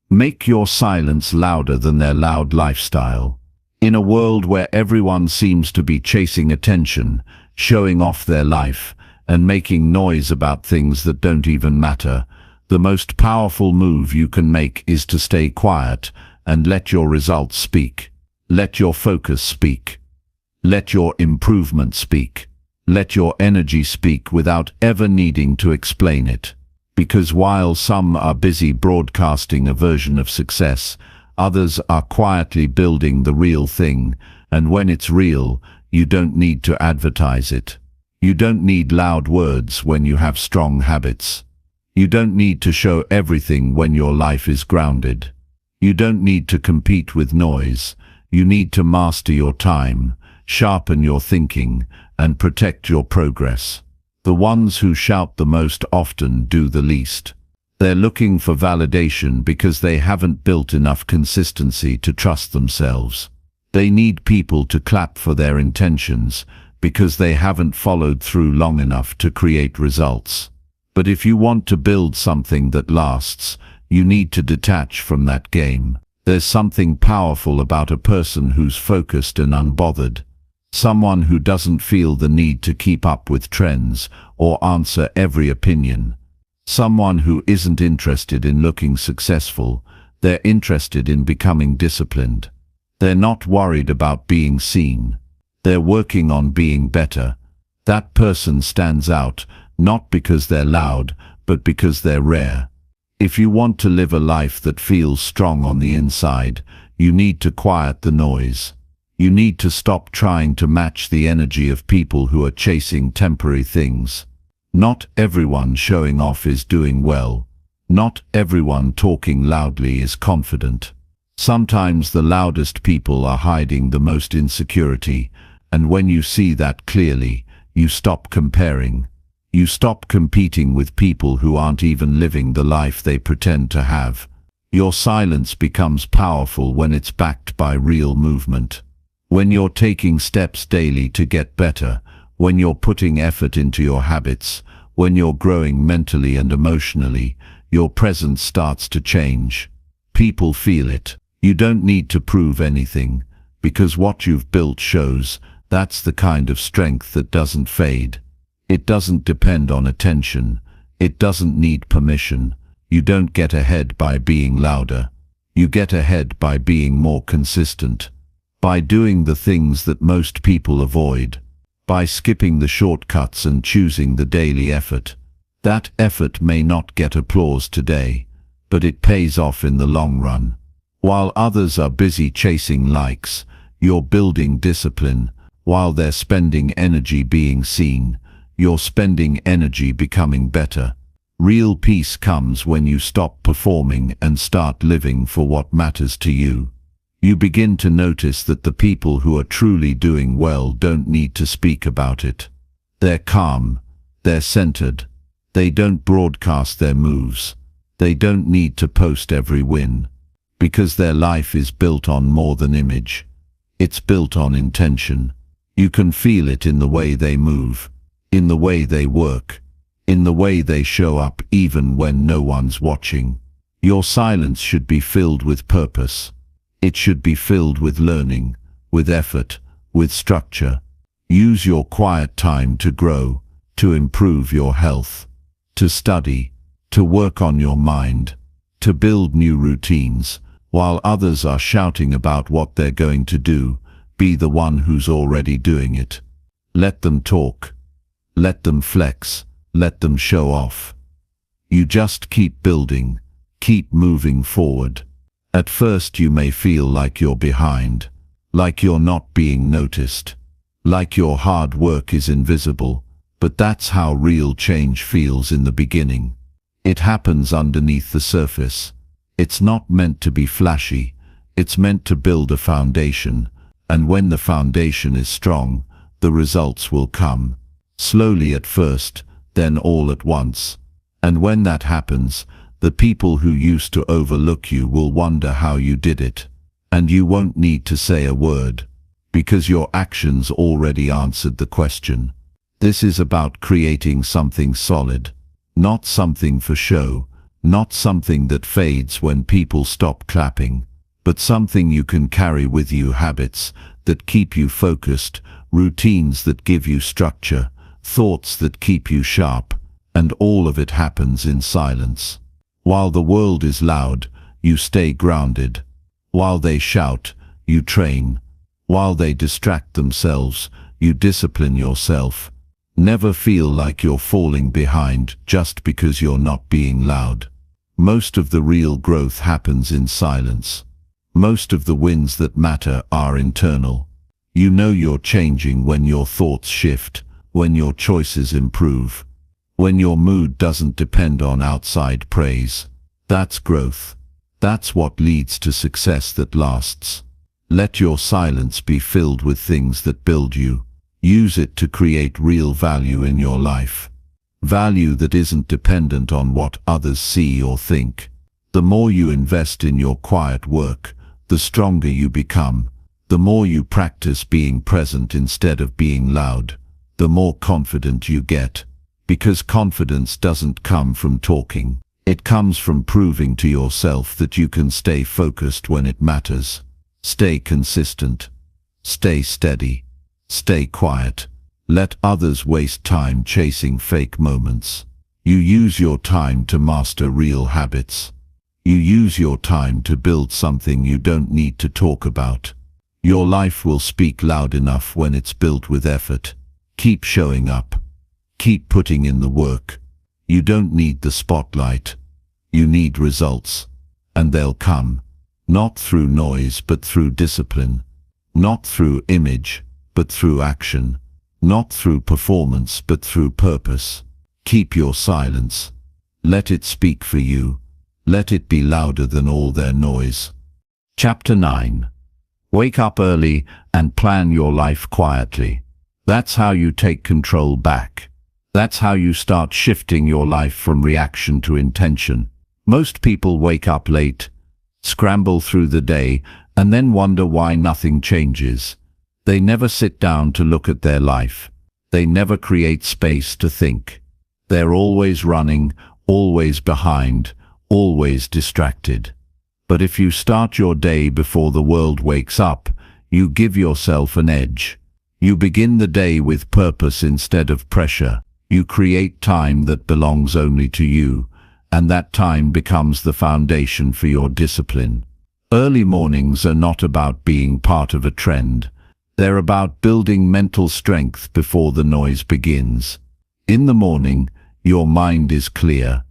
Make your silence louder than their loud lifestyle. In a world where everyone seems to be chasing attention, showing off their life, and making noise about things that don't even matter, the most powerful move you can make is to stay quiet and let your results speak. Let your focus speak. Let your improvement speak. Let your energy speak without ever needing to explain it. Because while some are busy broadcasting a version of success, others are quietly building the real thing, and when it's real, you don't need to advertise it. You don't need loud words when you have strong habits. You don't need to show everything when your life is grounded. You don't need to compete with noise. You need to master your time, sharpen your thinking, and protect your progress. The ones who shout the most often do the least. They're looking for validation because they haven't built enough consistency to trust themselves. They need people to clap for their intentions because they haven't followed through long enough to create results. But if you want to build something that lasts, you need to detach from that game. There's something powerful about a person who's focused and unbothered. Someone who doesn't feel the need to keep up with trends or answer every opinion. Someone who isn't interested in looking successful, they're interested in becoming disciplined. They're not worried about being seen. They're working on being better. That person stands out, not because they're loud, but because they're rare. If you want to live a life that feels strong on the inside, you need to quiet the noise. You need to stop trying to match the energy of people who are chasing temporary things. Not everyone showing off is doing well. Not everyone talking loudly is confident. Sometimes the loudest people are hiding the most insecurity, and when you see that clearly, you stop comparing. You stop competing with people who aren't even living the life they pretend to have. Your silence becomes powerful when it's backed by real movement. When you're taking steps daily to get better, when you're putting effort into your habits, when you're growing mentally and emotionally, your presence starts to change. People feel it. You don't need to prove anything, because what you've built shows. That's the kind of strength that doesn't fade. It doesn't depend on attention. It doesn't need permission. You don't get ahead by being louder. You get ahead by being more consistent. By doing the things that most people avoid. By skipping the shortcuts and choosing the daily effort. That effort may not get applause today, but it pays off in the long run. While others are busy chasing likes, you're building discipline. While they're spending energy being seen, you're spending energy becoming better. Real peace comes when you stop performing and start living for what matters to you. You begin to notice that the people who are truly doing well don't need to speak about it. They're calm, they're centered, they don't broadcast their moves, they don't need to post every win, because their life is built on more than image. It's built on intention. You can feel it in the way they move, in the way they work, in the way they show up even when no one's watching. Your silence should be filled with purpose. It should be filled with learning, with effort, with structure. Use your quiet time to grow, to improve your health, to study, to work on your mind, to build new routines. While others are shouting about what they're going to do, be the one who's already doing it. Let them talk. Let them flex. Let them show off. You just keep building, keep moving forward. At first you may feel like you're behind, like you're not being noticed, like your hard work is invisible, But that's how real change feels in the beginning. It happens underneath the surface. It's not meant to be flashy. It's meant to build a foundation. And when the foundation is strong, the results will come. Slowly at first, then all at once. And when that happens, the people who used to overlook you will wonder how you did it. And you won't need to say a word, because your actions already answered the question. This is about creating something solid, not something for show, not something that fades when people stop clapping, but something you can carry with you, habits that keep you focused, routines that give you structure, thoughts that keep you sharp, and all of it happens in silence. While the world is loud, you stay grounded. While they shout, you train. While they distract themselves, you discipline yourself. Never feel like you're falling behind just because you're not being loud. Most of the real growth happens in silence. Most of the wins that matter are internal. You know you're changing when your thoughts shift, when your choices improve, when your mood doesn't depend on outside praise. That's growth. That's what leads to success that lasts. Let your silence be filled with things that build you. Use it to create real value in your life. Value that isn't dependent on what others see or think. The more you invest in your quiet work, the stronger you become. The more you practice being present instead of being loud, the more confident you get. Because confidence doesn't come from talking. It comes from proving to yourself that you can stay focused when it matters. Stay consistent. Stay steady. Stay quiet. Let others waste time chasing fake moments. You use your time to master real habits. You use your time to build something you don't need to talk about. Your life will speak loud enough when it's built with effort. Keep showing up. Keep putting in the work. You don't need the spotlight. You need results. And they'll come. Not through noise but through discipline. Not through image but through action. Not through performance but through purpose. Keep your silence. Let it speak for you. Let it be louder than all their noise. Chapter 9. Wake up early and plan your life quietly. That's how you take control back. That's how you start shifting your life from reaction to intention. Most people wake up late, scramble through the day, and then wonder why nothing changes. They never sit down to look at their life. They never create space to think. They're always running, always behind, always distracted. But if you start your day before the world wakes up, you give yourself an edge. You begin the day with purpose instead of pressure. You create time that belongs only to you, and that time becomes the foundation for your discipline. Early mornings are not about being part of a trend. They're about building mental strength before the noise begins. In the morning, your mind is clear.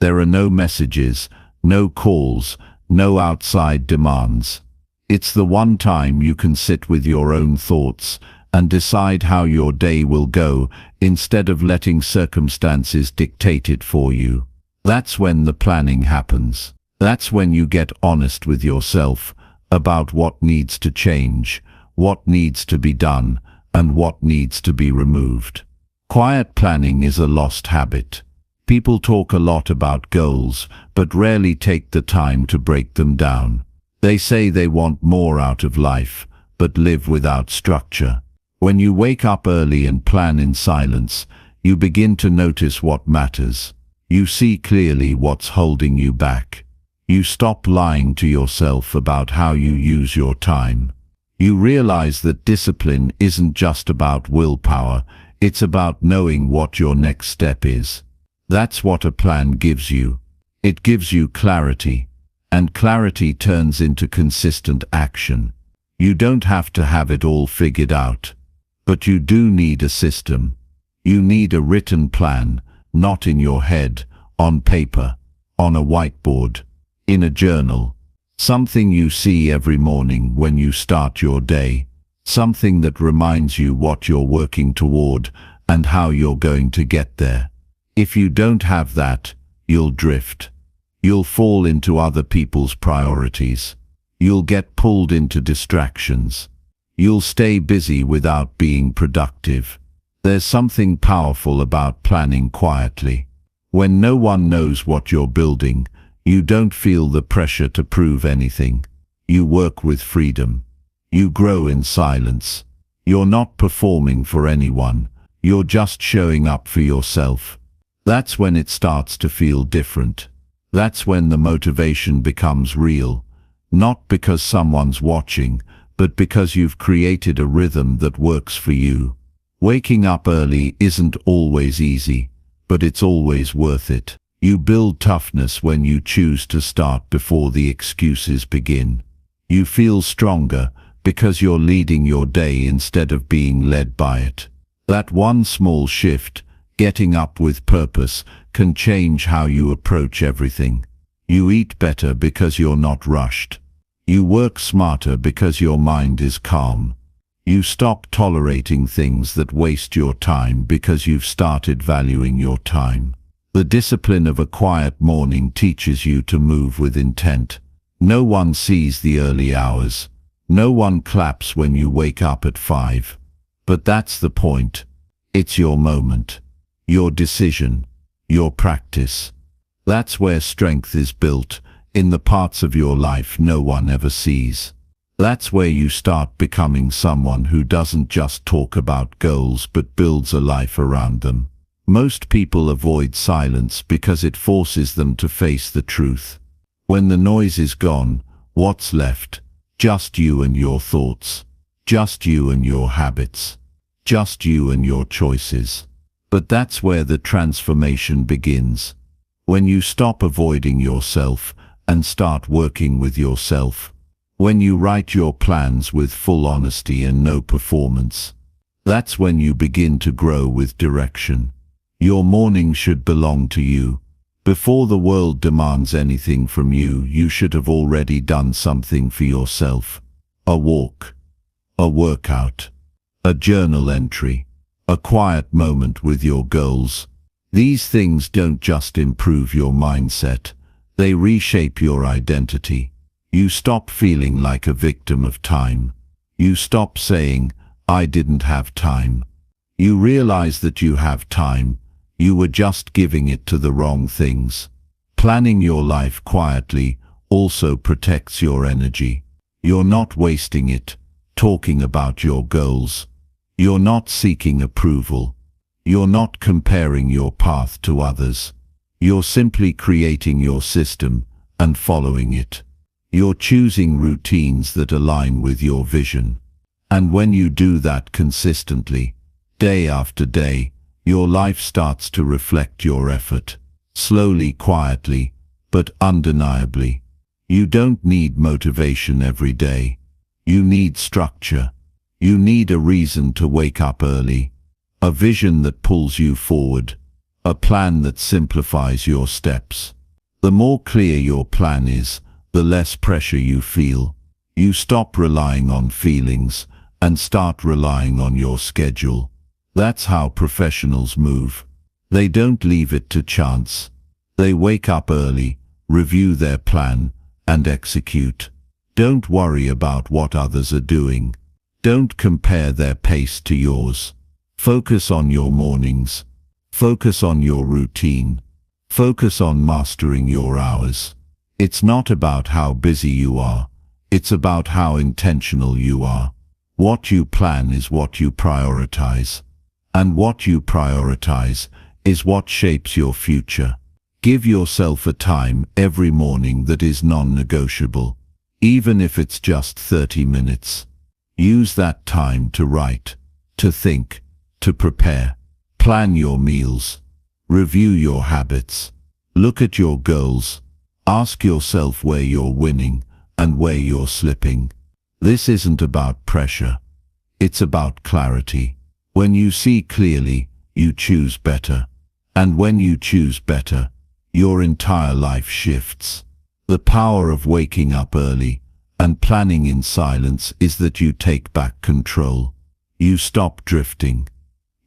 There are no messages, no calls, no outside demands. It's the one time you can sit with your own thoughts and decide how your day will go instead of letting circumstances dictate it for you. That's when the planning happens. That's when you get honest with yourself about what needs to change, what needs to be done, and what needs to be removed. Quiet planning is a lost habit. People talk a lot about goals, but rarely take the time to break them down. They say they want more out of life, but live without structure. When you wake up early and plan in silence, you begin to notice what matters. You see clearly what's holding you back. You stop lying to yourself about how you use your time. You realize that discipline isn't just about willpower, it's about knowing what your next step is. That's what a plan gives you. It gives you clarity, and clarity turns into consistent action. You don't have to have it all figured out, but you do need a system. You need a written plan, not in your head, on paper, on a whiteboard, in a journal. Something you see every morning when you start your day. Something that reminds you what you're working toward and how you're going to get there. If you don't have that, you'll drift. You'll fall into other people's priorities. You'll get pulled into distractions. You'll stay busy without being productive. There's something powerful about planning quietly. When no one knows what you're building, you don't feel the pressure to prove anything. You work with freedom. You grow in silence. You're not performing for anyone. You're just showing up for yourself. That's when it starts to feel different. That's when the motivation becomes real. Not because someone's watching, but because you've created a rhythm that works for you. Waking up early isn't always easy, but it's always worth it. You build toughness when you choose to start before the excuses begin. You feel stronger because you're leading your day instead of being led by it. That one small shift, getting up with purpose, can change how you approach everything. You eat better because you're not rushed. You work smarter because your mind is calm. You stop tolerating things that waste your time because you've started valuing your time. The discipline of a quiet morning teaches you to move with intent. No one sees the early hours. No one claps when you wake up at 5. But that's the point. It's your moment. Your decision. Your practice. That's where strength is built, in the parts of your life no one ever sees. That's where you start becoming someone who doesn't just talk about goals but builds a life around them. Most people avoid silence because it forces them to face the truth. When the noise is gone, what's left? Just you and your thoughts. Just you and your habits. Just you and your choices. But that's where the transformation begins. When you stop avoiding yourself and start working with yourself. When you write your plans with full honesty and no performance. That's when you begin to grow with direction. Your morning should belong to you. Before the world demands anything from you, you should have already done something for yourself. A walk. A workout. A journal entry. A quiet moment with your goals. These things don't just improve your mindset. They reshape your identity. You stop feeling like a victim of time. You stop saying, I didn't have time. You realize that you have time. You were just giving it to the wrong things. Planning your life quietly also protects your energy. You're not wasting it, talking about your goals. You're not seeking approval. You're not comparing your path to others. You're simply creating your system and following it. You're choosing routines that align with your vision. And when you do that consistently, day after day, your life starts to reflect your effort. Slowly, quietly, but undeniably. You don't need motivation every day. You need structure. You need a reason to wake up early. A vision that pulls you forward. A plan that simplifies your steps. The more clear your plan is, the less pressure you feel. You stop relying on feelings and start relying on your schedule. That's how professionals move. They don't leave it to chance. They wake up early, review their plan, and execute. Don't worry about what others are doing. Don't compare their pace to yours. Focus on your mornings. Focus on your routine. Focus on mastering your hours. It's not about how busy you are. It's about how intentional you are. What you plan is what you prioritize. And what you prioritize is what shapes your future. Give yourself a time every morning that is non-negotiable. Even if it's just 30 minutes. Use that time to write, to think, to prepare. Plan your meals. Review your habits. Look at your goals. Ask yourself where you're winning and where you're slipping. This isn't about pressure. It's about clarity. When you see clearly, you choose better. And when you choose better, your entire life shifts. The power of waking up early and planning in silence is that you take back control. You stop drifting.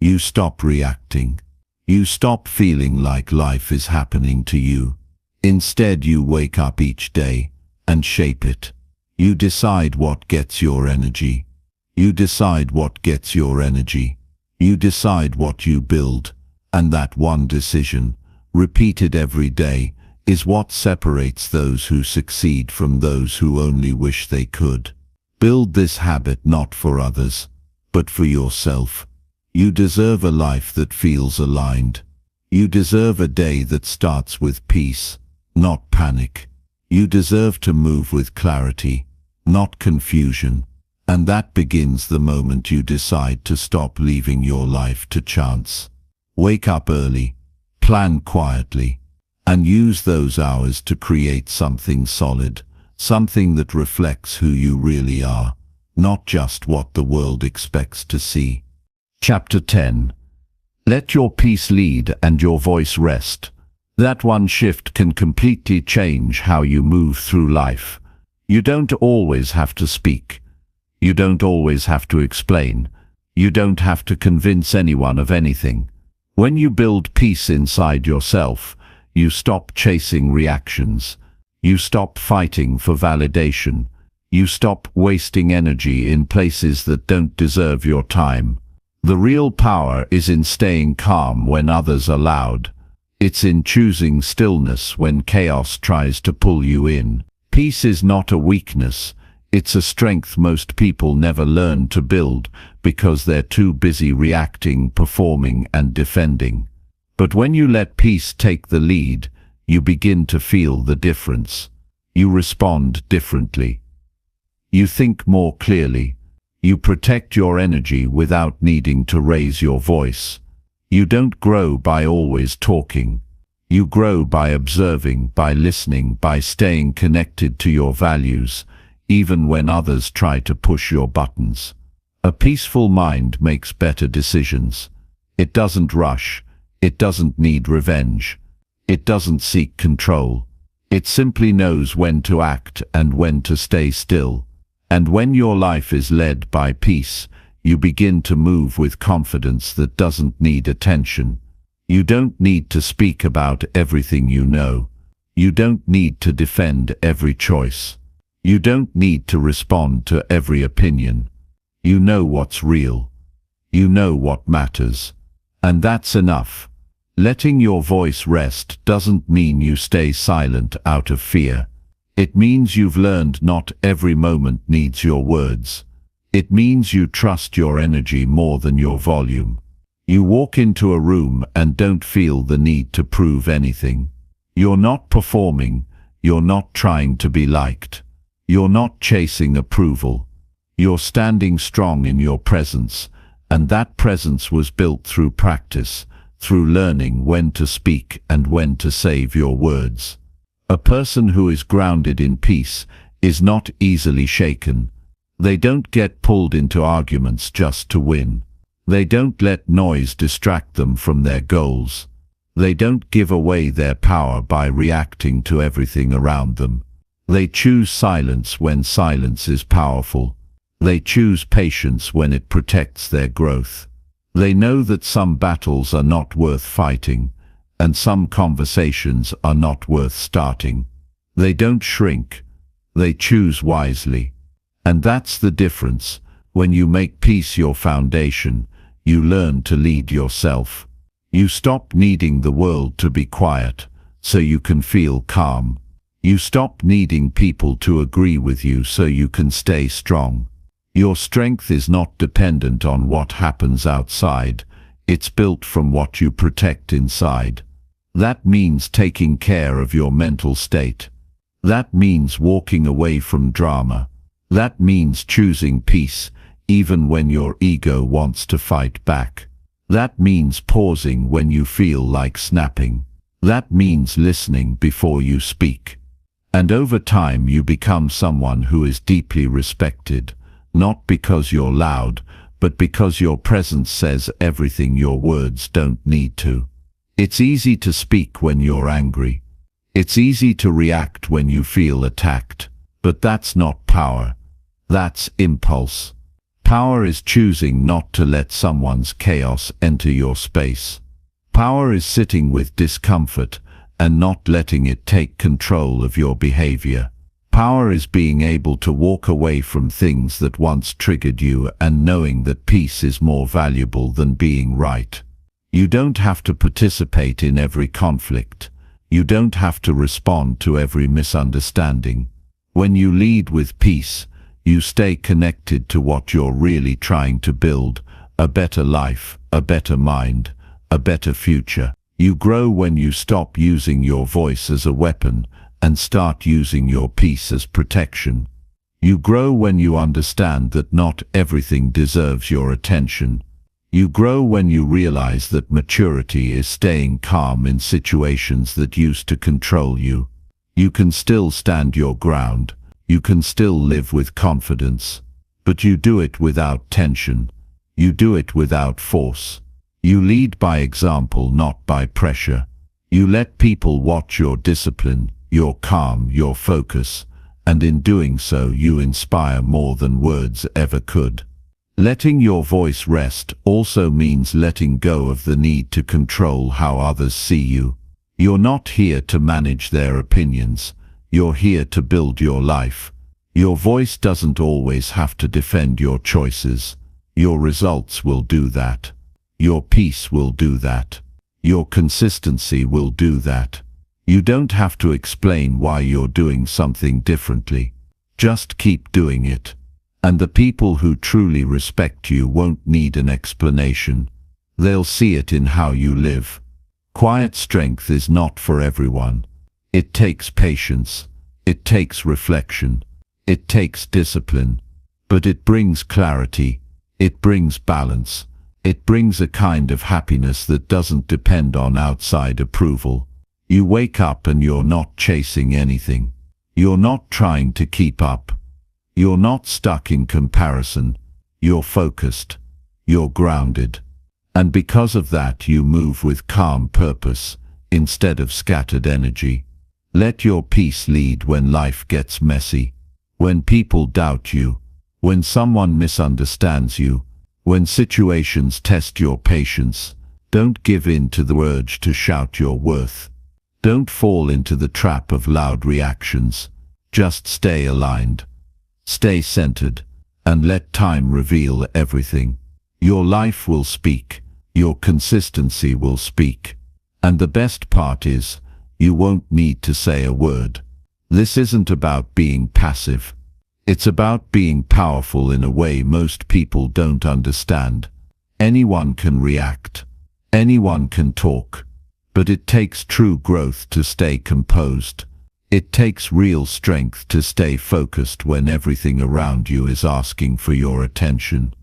You stop reacting. You stop feeling like life is happening to you. Instead, you wake up each day and shape it. You decide what gets your energy. You decide what gets your energy. You decide what you build, and that one decision, repeated every day, is what separates those who succeed from those who only wish they could. Build this habit not for others, but for yourself. You deserve a life that feels aligned. You deserve a day that starts with peace, not panic. You deserve to move with clarity, not confusion. And that begins the moment you decide to stop leaving your life to chance. Wake up early, plan quietly, and use those hours to create something solid, something that reflects who you really are, not just what the world expects to see. Chapter 10. Let your peace lead and your voice rest. That one shift can completely change how you move through life. You don't always have to speak. You don't always have to explain. You don't have to convince anyone of anything. When you build peace inside yourself, you stop chasing reactions. You stop fighting for validation. You stop wasting energy in places that don't deserve your time. The real power is in staying calm when others are loud. It's in choosing stillness when chaos tries to pull you in. Peace is not a weakness. It's a strength most people never learn to build because they're too busy reacting, performing, and defending. But when you let peace take the lead, you begin to feel the difference. You respond differently. You think more clearly. You protect your energy without needing to raise your voice. You don't grow by always talking. You grow by observing, by listening, by staying connected to your values, even when others try to push your buttons. A peaceful mind makes better decisions. It doesn't rush. It doesn't need revenge. It doesn't seek control. It simply knows when to act and when to stay still. And when your life is led by peace, you begin to move with confidence that doesn't need attention. You don't need to speak about everything you know. You don't need to defend every choice. You don't need to respond to every opinion. You know what's real. You know what matters. And that's enough. Letting your voice rest doesn't mean you stay silent out of fear. It means you've learned not every moment needs your words. It means you trust your energy more than your volume. You walk into a room and don't feel the need to prove anything. You're not performing. You're not trying to be liked. You're not chasing approval. You're standing strong in your presence, and that presence was built through practice, through learning when to speak and when to save your words. A person who is grounded in peace is not easily shaken. They don't get pulled into arguments just to win. They don't let noise distract them from their goals. They don't give away their power by reacting to everything around them. They choose silence when silence is powerful. They choose patience when it protects their growth. They know that some battles are not worth fighting, and some conversations are not worth starting. They don't shrink. They choose wisely. And that's the difference. When you make peace your foundation, you learn to lead yourself. You stop needing the world to be quiet, so you can feel calm. You stop needing people to agree with you so you can stay strong. Your strength is not dependent on what happens outside. It's built from what you protect inside. That means taking care of your mental state. That means walking away from drama. That means choosing peace, even when your ego wants to fight back. That means pausing when you feel like snapping. That means listening before you speak. And over time you become someone who is deeply respected, not because you're loud, but because your presence says everything your words don't need to. It's easy to speak when you're angry. It's easy to react when you feel attacked. But that's not power. That's impulse. Power is choosing not to let someone's chaos enter your space. Power is sitting with discomfort and not letting it take control of your behavior. Power is being able to walk away from things that once triggered you and knowing that peace is more valuable than being right. You don't have to participate in every conflict. You don't have to respond to every misunderstanding. When you lead with peace, you stay connected to what you're really trying to build: a better life, a better mind, a better future. You grow when you stop using your voice as a weapon and start using your peace as protection. You grow when you understand that not everything deserves your attention. You grow when you realize that maturity is staying calm in situations that used to control you. You can still stand your ground. You can still live with confidence. But you do it without tension. You do it without force. You lead by example, not by pressure. You let people watch your discipline, your calm, your focus, and in doing so you inspire more than words ever could. Letting your voice rest also means letting go of the need to control how others see you. You're not here to manage their opinions. You're here to build your life. Your voice doesn't always have to defend your choices. Your results will do that. Your peace will do that. Your consistency will do that. You don't have to explain why you're doing something differently. Just keep doing it. And the people who truly respect you won't need an explanation. They'll see it in how you live. Quiet strength is not for everyone. It takes patience. It takes reflection. It takes discipline. But it brings clarity. It brings balance. It brings a kind of happiness that doesn't depend on outside approval. You wake up and you're not chasing anything. You're not trying to keep up. You're not stuck in comparison. You're focused. You're grounded. And because of that, you move with calm purpose instead of scattered energy. Let your peace lead when life gets messy. When people doubt you. When someone misunderstands you. When situations test your patience. Don't give in to the urge to shout your worth. Don't fall into the trap of loud reactions. Just stay aligned. Stay centered, and let time reveal everything. Your life will speak. Your consistency will speak. And the best part is, you won't need to say a word. This isn't about being passive. It's about being powerful in a way most people don't understand. Anyone can react. Anyone can talk. But it takes true growth to stay composed. It takes real strength to stay focused when everything around you is asking for your attention.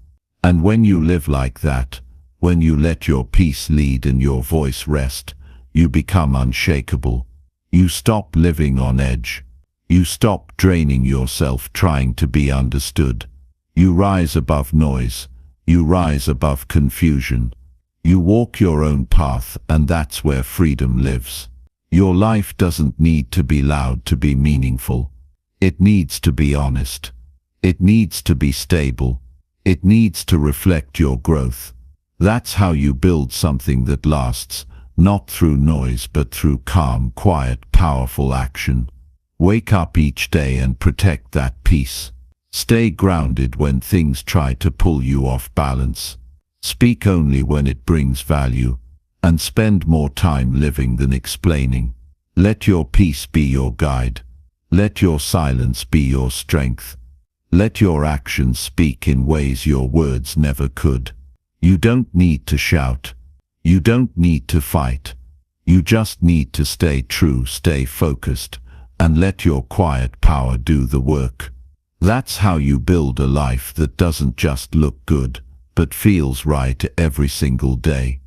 And when you live like that, when you let your peace lead and your voice rest, you become unshakable. You stop living on edge. You stop draining yourself trying to be understood. You rise above noise. You rise above confusion. You walk your own path, and that's where freedom lives. Your life doesn't need to be loud to be meaningful. It needs to be honest. It needs to be stable. It needs to reflect your growth. That's how you build something that lasts, not through noise but through calm, quiet, powerful action. Wake up each day and protect that peace. Stay grounded when things try to pull you off balance. Speak only when it brings value, and spend more time living than explaining. Let your peace be your guide. Let your silence be your strength. Let your actions speak in ways your words never could. You don't need to shout. You don't need to fight. You just need to stay true, stay focused, and let your quiet power do the work. That's how you build a life that doesn't just look good, but feels right every single day.